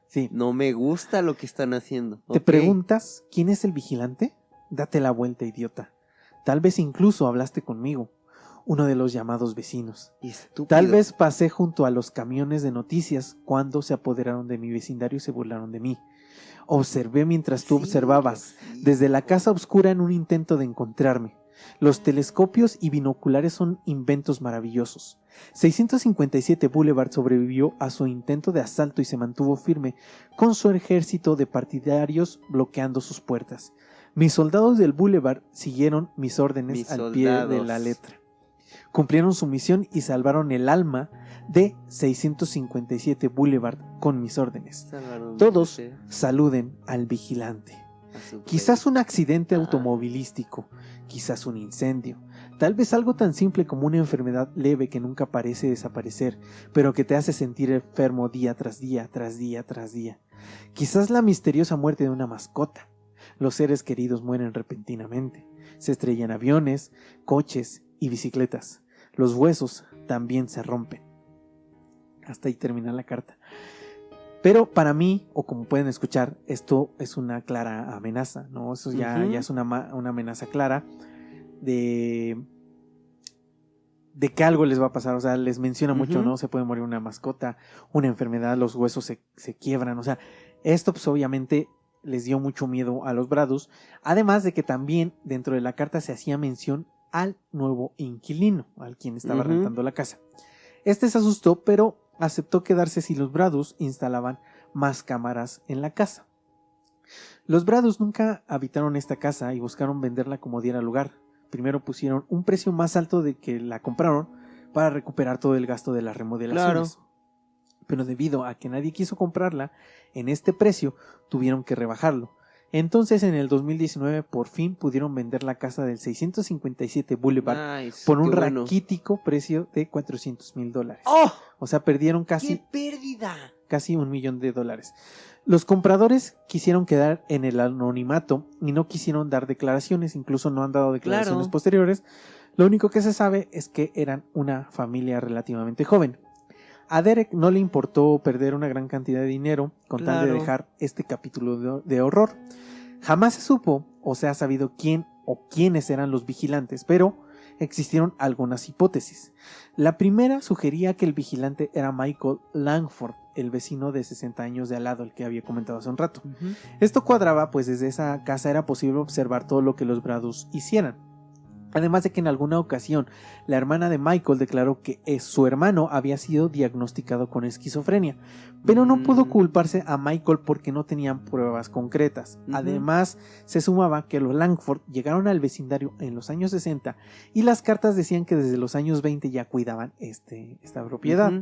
Sí. No me gusta lo que están haciendo. ¿Te preguntas quién es el vigilante? Date la vuelta, idiota. Tal vez incluso hablaste conmigo, uno de los llamados vecinos. Estúpido. Tal vez pasé junto a los camiones de noticias cuando se apoderaron de mi vecindario y se burlaron de mí. Observé mientras tú observabas, desde la casa oscura en un intento de encontrarme. Los telescopios y binoculares son inventos maravillosos. 657 Boulevard sobrevivió a su intento de asalto y se mantuvo firme con su ejército de partidarios bloqueando sus puertas. Mis soldados del Boulevard siguieron mis órdenes pie de la letra. Cumplieron su misión y salvaron el alma de 657 Boulevard con mis órdenes. Todos saluden al vigilante. Quizás un accidente automovilístico, quizás un incendio, tal vez algo tan simple como una enfermedad leve que nunca parece desaparecer, pero que te hace sentir enfermo día tras día, tras día, tras día. Quizás la misteriosa muerte de una mascota. Los seres queridos mueren repentinamente. Se estrellan aviones, coches y bicicletas. Los huesos también se rompen. Hasta ahí termina la carta. Pero para mí, o como pueden escuchar, esto es una clara amenaza, ¿no? Eso ya es una amenaza clara de que algo les va a pasar. O sea, les menciona mucho, ¿no? Se puede morir una mascota, una enfermedad, los huesos se quiebran. O sea, esto pues obviamente les dio mucho miedo a los Bradus. Además de que también dentro de la carta se hacía mención al nuevo inquilino, al quien estaba rentando la casa. Este se asustó, pero aceptó quedarse si los Bradus instalaban más cámaras en la casa. Los Bradus nunca habitaron esta casa y buscaron venderla como diera lugar. Primero pusieron un precio más alto de que la compraron para recuperar todo el gasto de las remodelaciones. Claro. Pero debido a que nadie quiso comprarla en este precio, tuvieron que rebajarlo. Entonces, en el 2019, por fin pudieron vender la casa del 657 Boulevard por un raquítico precio de $400,000. ¡Oh! O sea, perdieron casi... ¡Qué pérdida! Casi $1 millón. Los compradores quisieron quedar en el anonimato y no quisieron dar declaraciones, incluso no han dado declaraciones posteriores. Lo único que se sabe es que eran una familia relativamente joven. A Derek no le importó perder una gran cantidad de dinero con tal de dejar este capítulo de horror. Jamás se supo o se ha sabido quién o quiénes eran los vigilantes, pero existieron algunas hipótesis. La primera sugería que el vigilante era Michael Langford, el vecino de 60 años de al lado, el que había comentado hace un rato. Esto cuadraba, pues desde esa casa era posible observar todo lo que los Bradus hicieran. Además de que en alguna ocasión la hermana de Michael declaró que su hermano había sido diagnosticado con esquizofrenia, pero no pudo culparse a Michael porque no tenían pruebas concretas. Además, se sumaba que los Langford llegaron al vecindario en los años 60 y las cartas decían que desde los años 20 ya cuidaban esta propiedad.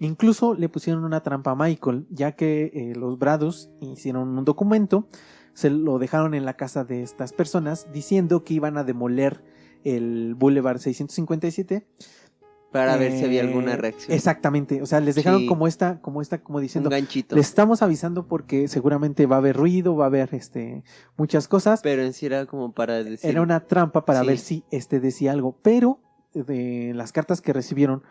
Incluso le pusieron una trampa a Michael, ya que los Bradus hicieron un documento, se lo dejaron en la casa de estas personas diciendo que iban a demoler el Boulevard 657 para ver si había alguna reacción. Exactamente, o sea, les dejaron como diciendo, un ganchito. Les estamos avisando porque seguramente va a haber ruido, va a haber muchas cosas. Pero en sí era como para decir, era una trampa para ver si decía algo, pero de las cartas que recibieron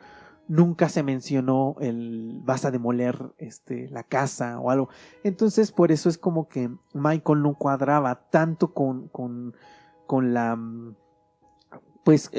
nunca se mencionó el vas a demoler la casa o algo. Entonces, por eso es como que Michael no cuadraba tanto con la pues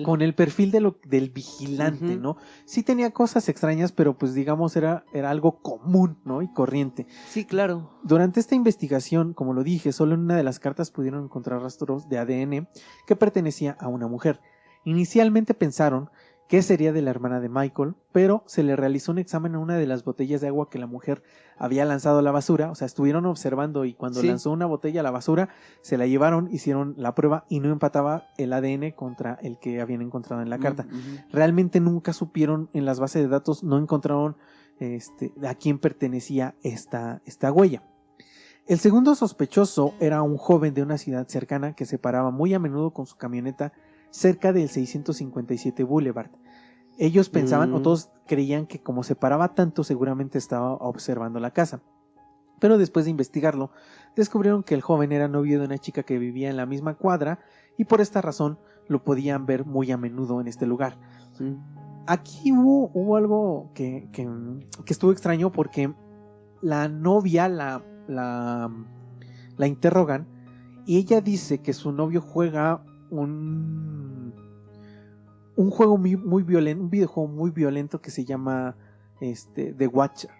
con el perfil del vigilante, ¿no? Sí tenía cosas extrañas, pero pues digamos era algo común, ¿no? Y corriente. Sí, claro. Durante esta investigación, como lo dije, solo en una de las cartas pudieron encontrar rastros de ADN que pertenecía a una mujer. Inicialmente pensaron que sería de la hermana de Michael, pero se le realizó un examen a una de las botellas de agua que la mujer había lanzado a la basura. O sea, estuvieron observando y cuando lanzó una botella a la basura, se la llevaron, hicieron la prueba y no empataba el ADN contra el que habían encontrado en la carta. Realmente nunca supieron, en las bases de datos no encontraron a quién pertenecía esta huella. El segundo sospechoso era un joven de una ciudad cercana que se paraba muy a menudo con su camioneta cerca del 657 Boulevard. Ellos pensaban, o todos creían que como se paraba tanto, seguramente estaba observando la casa. Pero después de investigarlo, descubrieron que el joven era novio de una chica que vivía en la misma cuadra y por esta razón lo podían ver muy a menudo en este lugar. Aquí hubo algo que estuvo extraño porque la novia la interrogan y ella dice que su novio juega un juego muy violento, un videojuego muy violento que se llama The Watcher.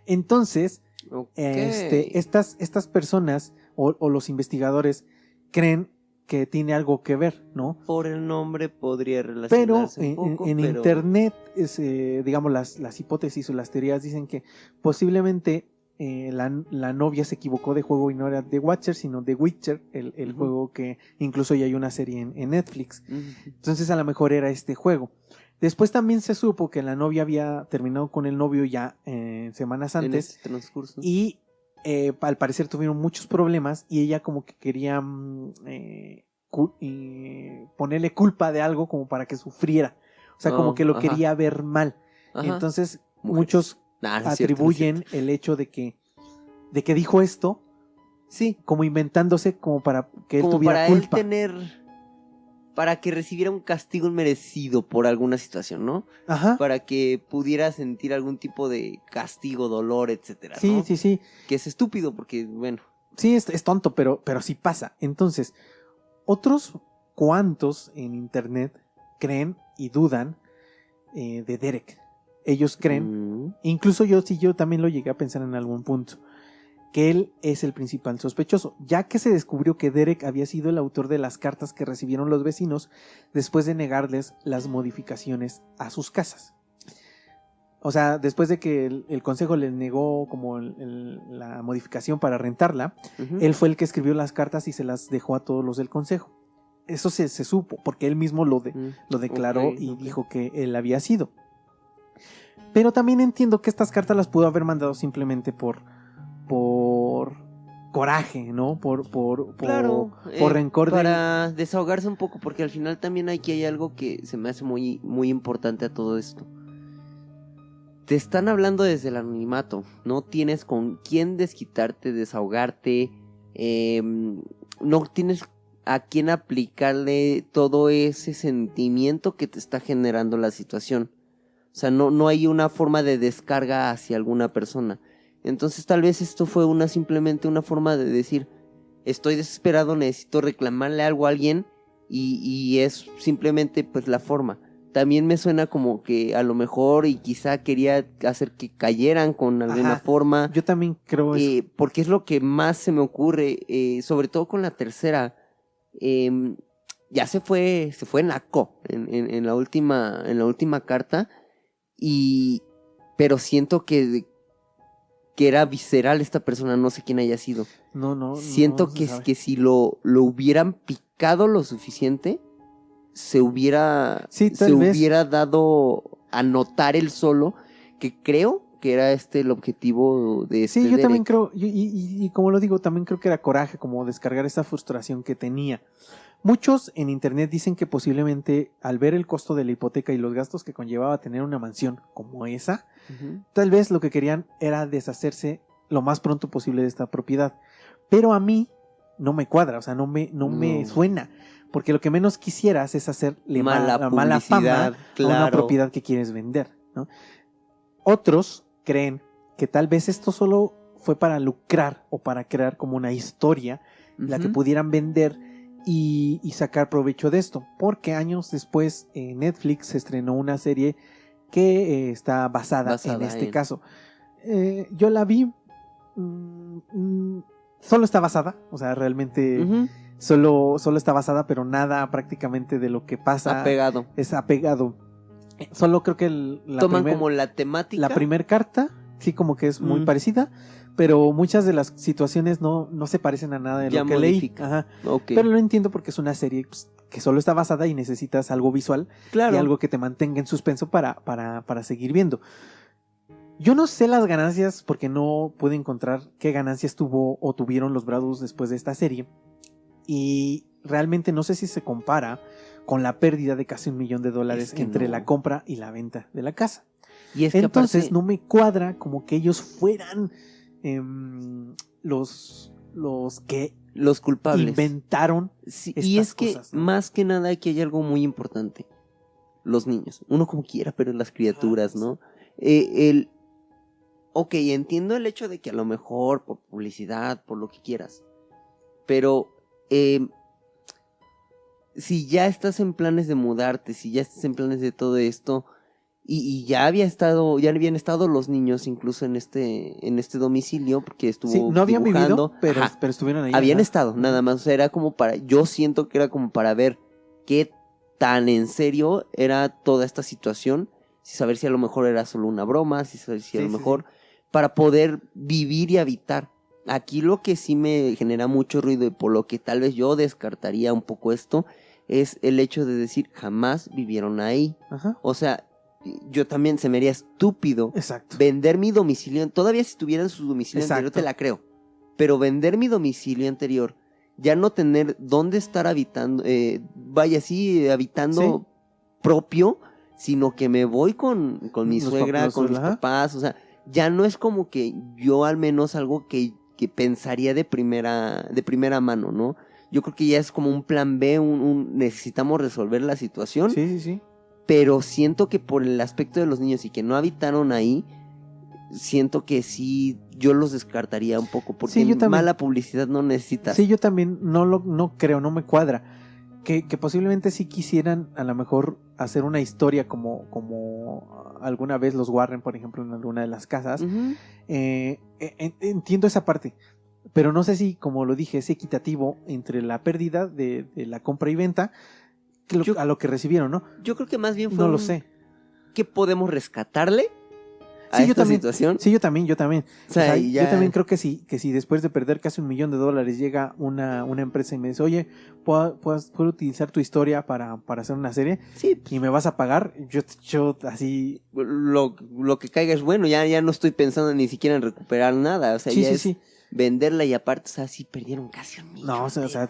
Entonces, estas personas o los investigadores creen que tiene algo que ver, ¿no? Por el nombre podría relacionarse pero un poco, en internet, digamos, las hipótesis o las teorías dicen que posiblemente la novia se equivocó de juego y no era The Watcher, sino The Witcher, el juego que incluso ya hay una serie en Netflix. Entonces a lo mejor era este juego. Después también se supo que la novia había terminado con el novio ya semanas antes. En este transcurso. Y al parecer tuvieron muchos problemas y ella como que quería ponerle culpa de algo como para que sufriera. O sea, como que lo quería ver mal. Entonces muchos atribuyen el hecho de que dijo esto, como inventándose como para que él tuviera culpa. Para que recibiera un castigo merecido por alguna situación, ¿no? Ajá. Para que pudiera sentir algún tipo de castigo, dolor, etcétera, ¿no? Sí. Que es estúpido porque, bueno. Sí, es tonto, pero sí pasa. Entonces, otros cuantos en internet creen y dudan de Derek. Ellos creen, incluso yo también lo llegué a pensar en algún punto, que él es el principal sospechoso, ya que se descubrió que Derek había sido el autor de las cartas que recibieron los vecinos después de negarles las modificaciones a sus casas. O sea, después de que el consejo le negó como la modificación para rentarla, él fue el que escribió las cartas y se las dejó a todos los del consejo. Eso se supo, porque él mismo lo declaró y dijo que él había sido. Pero también entiendo que estas cartas las pudo haber mandado simplemente por coraje, ¿no? Por rencor. Para desahogarse un poco, porque al final también aquí hay algo que se me hace muy, muy importante a todo esto. Te están hablando desde el anonimato, no tienes con quién desquitarte, desahogarte, no tienes a quién aplicarle todo ese sentimiento que te está generando la situación. O sea, no hay una forma de descarga hacia alguna persona. Entonces tal vez esto fue simplemente una forma de decir, estoy desesperado, necesito reclamarle algo a alguien y es simplemente pues la forma. También me suena como que a lo mejor y quizá quería hacer que cayeran con alguna forma. Yo también creo eso. Porque es lo que más se me ocurre, sobre todo con la tercera. Ya se fue en la en la última carta, pero siento que era visceral esta persona, no sé quién haya sido. Siento que si lo hubieran picado lo suficiente, se hubiera dado a notar él solo, que creo que era el objetivo de Sí, yo también creo, y como lo digo, también creo que era coraje, como descargar esa frustración que tenía. Muchos en internet dicen que posiblemente al ver el costo de la hipoteca y los gastos que conllevaba tener una mansión como esa, tal vez lo que querían era deshacerse lo más pronto posible de esta propiedad. Pero a mí no me cuadra, o sea, no me suena. Porque lo que menos quisieras es hacerle mala fama a una propiedad que quieres vender, ¿no? Otros creen que tal vez esto solo fue para lucrar o para crear como una historia la que pudieran vender y sacar provecho de esto. Porque años después en Netflix se estrenó una serie que está basada en este caso. Yo la vi, solo está basada, o sea, realmente... Solo está basada, pero nada prácticamente de lo que pasa es apegado. Solo creo que toman como la temática. La primera carta, sí, como que es muy parecida, pero muchas de las situaciones no se parecen a nada de lo que leí. Ajá. Okay. Pero lo entiendo porque es una serie que solo está basada y necesitas algo visual y algo que te mantenga en suspenso para seguir viendo. Yo no sé las ganancias porque no pude encontrar qué ganancias tuvo o tuvieron los Brothers después de esta serie. Y realmente no sé si se compara con la pérdida de casi $1 millón entre la compra y la venta de la casa. Y es que entonces aparte... no me cuadra como que ellos fueran los culpables. Inventaron estas y es cosas, que, ¿no? Más que nada aquí hay algo muy importante. Los niños. Uno como quiera, pero las criaturas, ¿no? Ok, entiendo el hecho de que a lo mejor por publicidad, por lo que quieras. Pero... si ya estás en planes de mudarte, si ya estás en planes de todo esto, y ya habían estado los niños incluso en este domicilio, porque estuvo no habían vivido, pero estuvieron ahí. Habían estado, nada más, o sea, era como yo siento que era como para ver qué tan en serio era toda esta situación, si saber si a lo mejor era solo una broma, si saber si a lo mejor para poder vivir y habitar. Aquí lo que sí me genera mucho ruido y por lo que tal vez yo descartaría un poco esto es el hecho de decir jamás vivieron ahí. O sea, yo también se me haría estúpido vender mi domicilio, todavía si tuvieran su domicilio anterior te la creo, pero vender mi domicilio anterior, ya no tener dónde estar habitando, habitando propio, sino que me voy con mi suegra, con mis papás, o sea, ya no es como que yo al menos algo que pensaría de primera mano, ¿no? Yo creo que ya es como un plan B, necesitamos resolver la situación. Sí. Pero siento que por el aspecto de los niños y que no habitaron ahí, siento que sí, yo los descartaría un poco, porque mala publicidad no necesitas. Sí, yo también no creo, no me cuadra. Que posiblemente sí quisieran a lo mejor hacer una historia como alguna vez los Warren, por ejemplo, en alguna de las casas. Entiendo esa parte, pero no sé si, como lo dije, es equitativo entre la pérdida de la compra y venta a lo que recibieron, ¿no? Yo creo que más bien fue no lo sé. ¿Qué podemos rescatarle Sí, yo esta también. situación. Sí, yo también. O sea, Yo también creo que si después de perder casi $1 millón llega una empresa y me dice, oye, ¿puedo utilizar tu historia para hacer una serie? Sí, Y me vas a pagar, yo así... lo que caiga es bueno, ya no estoy pensando ni siquiera en recuperar nada, o sea, Sí, ya sí, es sí. venderla y aparte, o sea, sí perdieron casi $1 millón. No, o sea,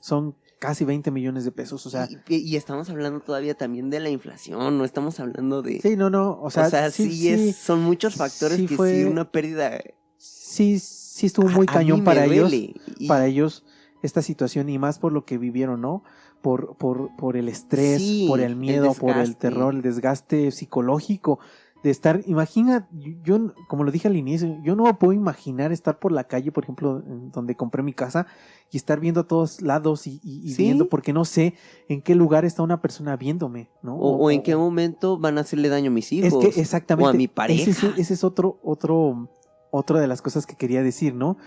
son casi 20 millones de pesos, o sea... Y estamos hablando todavía también de la inflación, no estamos hablando de... Sí, no, o sea, son muchos factores sí que fue- sí una pérdida... sí estuvo muy a cañón mí me para ellos, duele, y- para ellos esta situación y más por lo que vivieron, ¿no? Por el estrés, Sí, por el miedo, por el desgaste. terror, el desgaste psicológico de estar, imagina, yo como lo dije al inicio, yo no puedo imaginar estar por la calle, por ejemplo, en donde compré mi casa y estar viendo a todos lados y Sí. viendo porque no sé en qué lugar está una persona viéndome, ¿no? O en qué momento van a hacerle daño a mis hijos. Es que exactamente. O a mi pareja. Ese es otra de las cosas que quería decir, ¿no?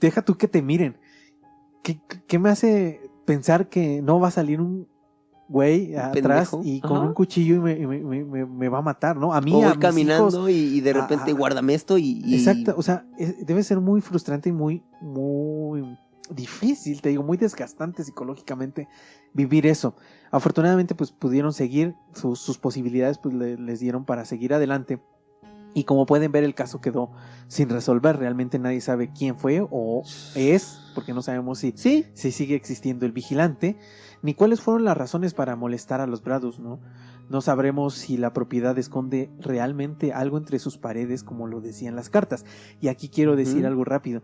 Deja tú que te miren. ¿Qué me hace pensar que no va a salir un güey atrás pendejo. y con Ajá. un cuchillo y me va a matar, ¿no? A mí, O a voy mis caminando hijos. y de repente guárdame esto y... Exacto, o sea, debe ser muy frustrante y muy difícil, te digo, muy desgastante psicológicamente vivir eso. Afortunadamente, pues pudieron seguir, sus posibilidades pues les dieron para seguir adelante. Y como pueden ver, el caso quedó sin resolver. Realmente nadie sabe quién fue o es, porque no sabemos si sigue existiendo el vigilante, ni cuáles fueron las razones para molestar a los Bradus, ¿no? No sabremos si la propiedad esconde realmente algo entre sus paredes, como lo decían las cartas. Y aquí quiero decir algo rápido.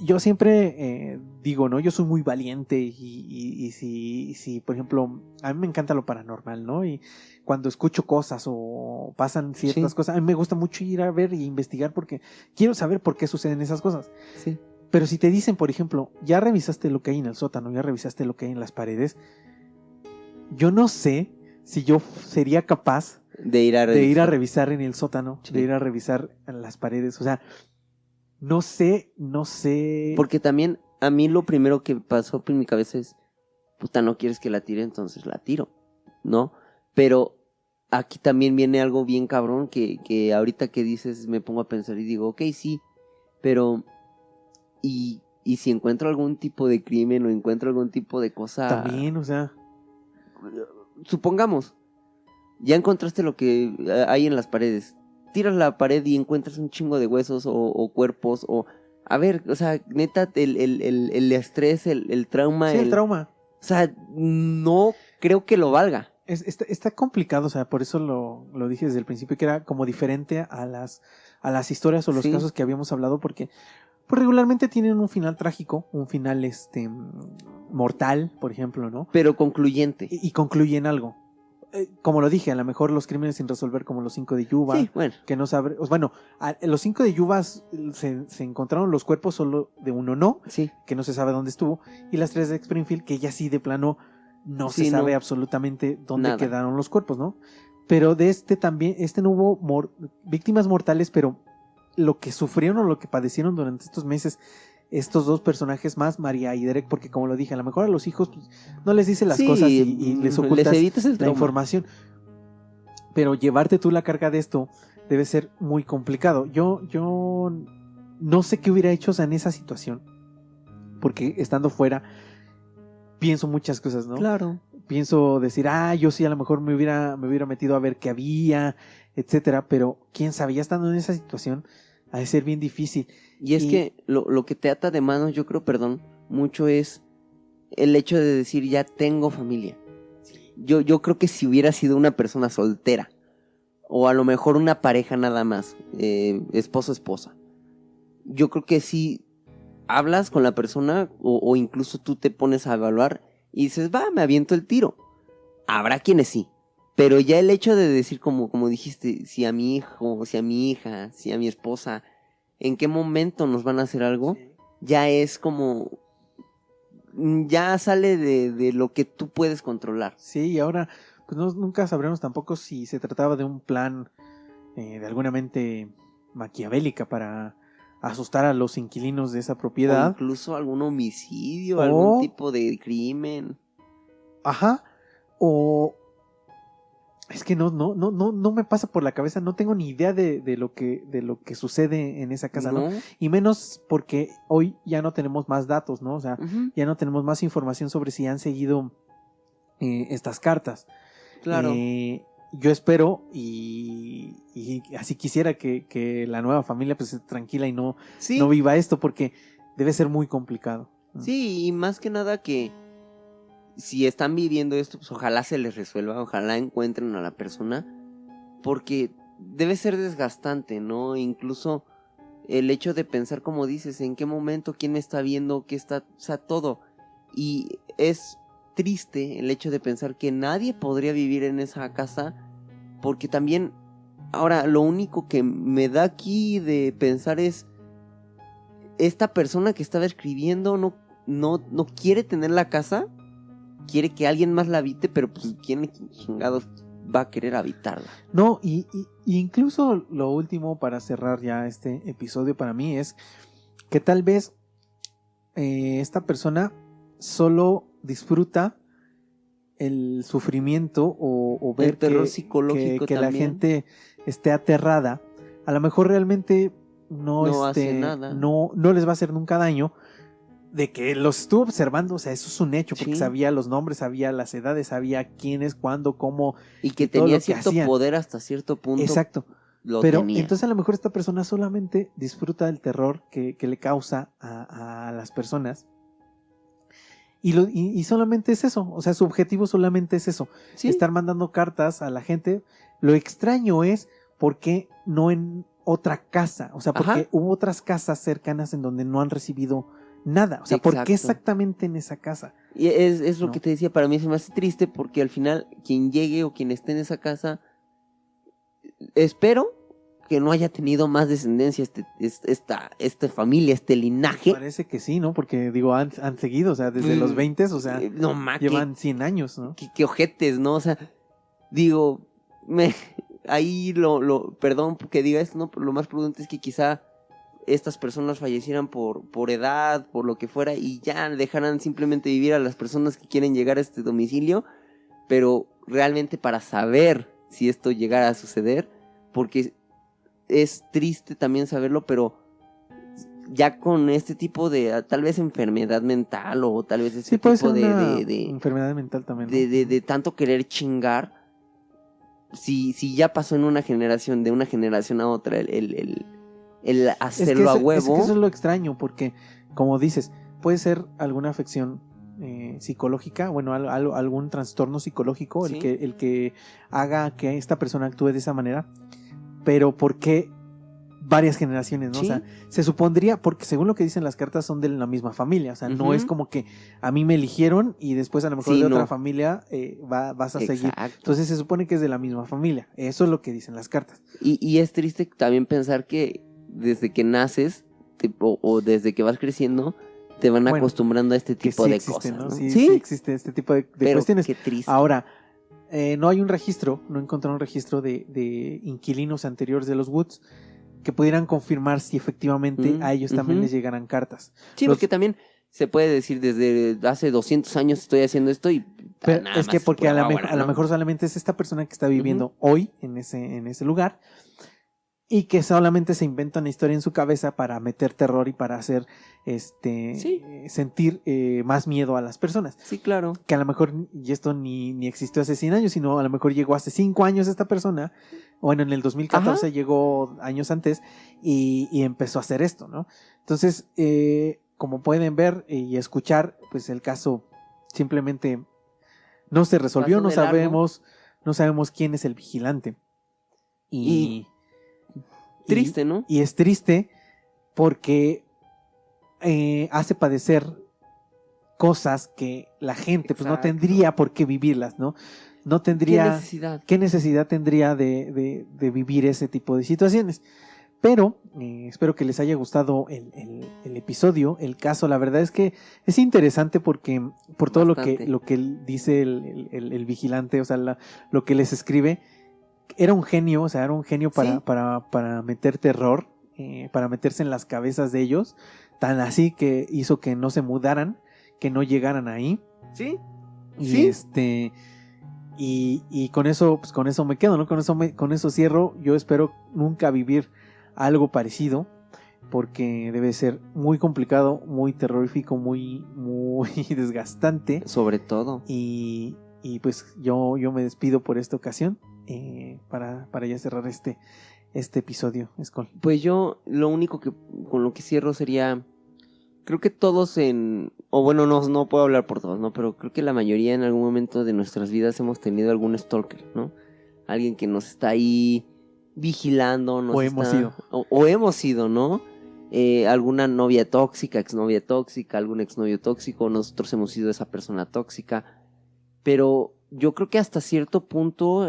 Yo siempre digo, ¿no? Yo soy muy valiente y si, por ejemplo, a mí me encanta lo paranormal, ¿no? Y cuando escucho cosas o pasan ciertas cosas, a mí me gusta mucho ir a ver y investigar porque quiero saber por qué suceden esas cosas. Sí. Pero si te dicen, por ejemplo, ya revisaste lo que hay en el sótano, ya revisaste lo que hay en las paredes, yo no sé si yo sería capaz de ir a revisar en el sótano, de ir a revisar en las paredes, o sea... No sé. Porque también a mí lo primero que pasó por mi cabeza es, puta, no quieres que la tire, entonces la tiro, ¿no? Pero aquí también viene algo bien cabrón que ahorita que dices me pongo a pensar y digo, ok, sí, pero y si encuentro algún tipo de crimen o encuentro algún tipo de cosa... También, o sea... Supongamos, ya encontraste lo que hay en las paredes. Tiras la pared y encuentras un chingo de huesos o cuerpos o... A ver, o sea, neta, el estrés, el trauma... Sí, el trauma. O sea, no creo que lo valga. Está complicado, o sea, por eso lo dije desde el principio, que era como diferente a las historias o los casos que habíamos hablado, porque pues regularmente tienen un final trágico, un final mortal, por ejemplo, ¿no? Pero concluyente. Y concluyen algo. Como lo dije, a lo mejor los crímenes sin resolver, como los 5 de Yuba, sí, bueno. que no sabe, bueno, los 5 de Yuba se encontraron los cuerpos, solo de uno no, que no se sabe dónde estuvo, y las 3 de Springfield, que ya sí de plano no se sabe absolutamente dónde quedaron los cuerpos, ¿no? Pero de también, no hubo víctimas mortales, pero lo que sufrieron o lo que padecieron durante estos meses estos dos personajes más, María y Derek, porque como lo dije, a lo mejor a los hijos pues, no les dice las cosas y les ocultas la información. Pero llevarte tú la carga de esto debe ser muy complicado. Yo no sé qué hubiera hecho en esa situación, porque estando fuera pienso muchas cosas, ¿no? Claro. Pienso decir, yo sí a lo mejor me hubiera metido a ver qué había, etcétera, pero quién sabe, ya estando en esa situación ha de ser bien difícil. Y es que lo que te ata de manos, yo creo, mucho es el hecho de decir, ya tengo familia. Yo creo que si hubiera sido una persona soltera, o a lo mejor una pareja nada más, esposo-esposa, yo creo que si hablas con la persona, o incluso tú te pones a evaluar, y dices, me aviento el tiro. Habrá quienes sí. Pero ya el hecho de decir, como dijiste, si a mi hijo, si a mi hija, si a mi esposa, en qué momento nos van a hacer algo, ya es como, ya sale de lo que tú puedes controlar. Sí, y ahora, pues nunca sabremos tampoco si se trataba de un plan de alguna mente maquiavélica para asustar a los inquilinos de esa propiedad. O incluso algún homicidio, algún tipo de crimen. Ajá, o Es que no me pasa por la cabeza, no tengo ni idea de lo que sucede en esa casa, ¿no? Y menos porque hoy ya no tenemos más datos, ¿no? O sea, ya no tenemos más información sobre si han seguido estas cartas. Claro. Yo espero y así quisiera que la nueva familia pues esté tranquila y no viva esto, porque debe ser muy complicado, ¿no? Sí, y más que nada que si están viviendo esto, pues ojalá se les resuelva, ojalá encuentren a la persona, porque debe ser desgastante, ¿no? Incluso el hecho de pensar, como dices, en qué momento, quién me está viendo, qué está, o sea, todo. Y es triste el hecho de pensar que nadie podría vivir en esa casa, porque también, ahora, lo único que me da aquí de pensar es, esta persona que estaba escribiendo no quiere tener la casa, quiere que alguien más la habite, pero pues ¿quién chingados va a querer habitarla? No, y incluso lo último para cerrar ya este episodio para mí es que tal vez esta persona solo disfruta el sufrimiento o ver el terror psicológico que la gente esté aterrada. A lo mejor realmente no hace nada. No les va a hacer nunca daño, de que los estuvo observando, o sea, eso es un hecho, porque sabía los nombres, sabía las edades, sabía quiénes, cuándo, cómo. Y que tenía cierto poder hasta cierto punto. Exacto. Pero entonces a lo mejor esta persona solamente disfruta del terror que le causa a las personas. Y solamente es eso, o sea, su objetivo solamente es eso, estar mandando cartas a la gente. Lo extraño es por qué no en otra casa, o sea, porque hubo otras casas cercanas en donde no han recibido nada, o sea, ¿por qué exactamente en esa casa? Y es lo que te decía, para mí se me hace triste porque al final quien llegue o quien esté en esa casa, espero que no haya tenido más descendencia esta familia, este linaje. Parece que sí, ¿no? Porque digo, han seguido, o sea, desde los 20, o sea, llevan 100 años, ¿no? Qué ojetes, ¿no? O sea, digo, ahí perdón que diga esto, ¿no? Pero lo más prudente es que quizá estas personas fallecieran por edad, por lo que fuera, y ya dejaran simplemente vivir a las personas que quieren llegar a este domicilio, pero realmente para saber si esto llegara a suceder, porque es triste también saberlo, pero ya con este tipo de tal vez enfermedad mental o tal vez este tipo de enfermedad mental también, ¿no? de tanto querer chingar, si ya pasó en una generación, de una generación a otra, el hacerlo a huevo. Es que eso es lo extraño, porque como dices, puede ser alguna afección psicológica, bueno, algún trastorno psicológico, el que haga que esta persona actúe de esa manera, pero ¿por qué varias generaciones, ¿no? O sea, se supondría, porque según lo que dicen las cartas son de la misma familia, o sea, no es como que a mí me eligieron y después a lo mejor de otra familia vas a seguir. Entonces se supone que es de la misma familia, eso es lo que dicen las cartas. Y es triste también pensar que desde que naces o desde que vas creciendo te van acostumbrando a este tipo de cosas, ¿no? Sí existe este tipo de cuestiones. Qué triste. Ahora, no hay un registro, no encontraron un registro de inquilinos anteriores de los Woods que pudieran confirmar si efectivamente a ellos también les llegaran cartas. Sí, porque también se puede decir desde hace 200 años estoy haciendo esto y... Pero es que porque a lo mejor solamente es esta persona que está viviendo hoy en ese lugar y que solamente se inventa una historia en su cabeza para meter terror y para hacer sentir más miedo a las personas. Sí, claro. Que a lo mejor, y esto ni existió hace 100 años, sino a lo mejor llegó hace 5 años esta persona, bueno, en el 2014 llegó años antes y empezó a hacer esto, ¿no? Entonces, como pueden ver y escuchar, pues el caso simplemente no se resolvió, no sabemos quién es el vigilante. Y triste, ¿no? Y es triste porque hace padecer cosas que la gente pues no tendría por qué vivirlas, ¿no? No tendría... ¿Qué necesidad tendría de vivir ese tipo de situaciones? Pero espero que les haya gustado el episodio, el caso. La verdad es que es interesante porque por todo lo que dice el vigilante, o sea, lo que les escribe, era un genio, o sea, era un genio para meter terror, para meterse en las cabezas de ellos, tan así que hizo que no se mudaran, que no llegaran ahí. Sí. Y Y con eso, pues con eso me quedo, ¿no? Con eso cierro. Yo espero nunca vivir algo parecido, porque debe ser muy complicado, muy terrorífico, muy desgastante. Sobre todo. Y pues yo me despido por esta ocasión, para ya cerrar este episodio, Skol. Pues yo lo único que con lo que cierro sería, creo que todos o bueno, no puedo hablar por todos, ¿no? Pero creo que la mayoría en algún momento de nuestras vidas hemos tenido algún stalker, ¿no? Alguien que nos está ahí vigilando. O hemos sido, ¿no? Alguna novia tóxica, exnovia tóxica, algún exnovio tóxico, nosotros hemos sido esa persona tóxica. Pero yo creo que hasta cierto punto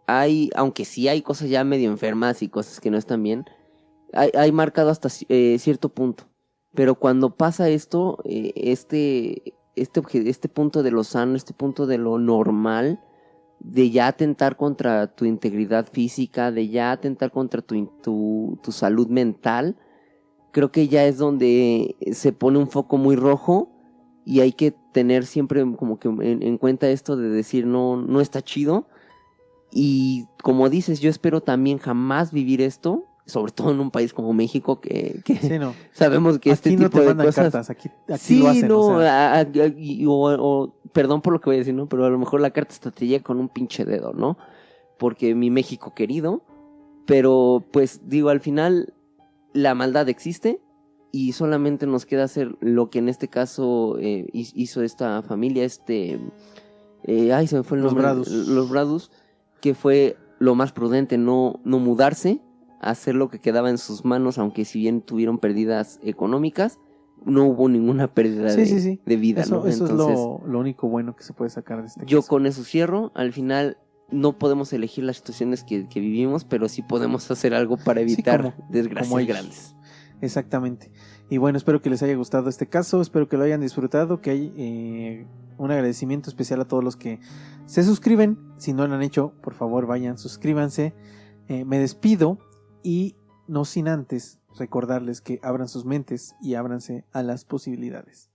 aunque sí hay cosas ya medio enfermas y cosas que no están bien, hay marcado hasta cierto punto. Pero cuando pasa esto, este punto de lo sano, este punto de lo normal, de ya atentar contra tu integridad física, de ya atentar contra tu salud mental, creo que ya es donde se pone un foco muy rojo. Y hay que tener siempre como que en cuenta esto de decir no está chido. Y como dices, yo espero también jamás vivir esto, sobre todo en un país como México que sí, no. Sabemos que aquí este no tipo te de mandan cosas... cartas, aquí sí, lo hacen. No, o sea... perdón por lo que voy a decir, ¿no? Pero a lo mejor la carta hasta te llega con un pinche dedo, ¿no? Porque mi México querido, pero pues digo, al final la maldad existe. Y solamente nos queda hacer lo que en este caso hizo esta familia, se me fue el nombre. Los Bradus, que fue lo más prudente, no mudarse, hacer lo que quedaba en sus manos, aunque si bien tuvieron pérdidas económicas, no hubo ninguna pérdida de vida. Eso, ¿no? Eso entonces, es lo único bueno que se puede sacar de este caso. Yo con eso cierro. Al final no podemos elegir las situaciones que vivimos, pero sí podemos hacer algo para evitar desgracias grandes. Exactamente. Y bueno, espero que les haya gustado este caso, espero que lo hayan disfrutado, que hay un agradecimiento especial a todos los que se suscriben. Si no lo han hecho, por favor vayan, suscríbanse. Me despido y no sin antes recordarles que abran sus mentes y ábranse a las posibilidades.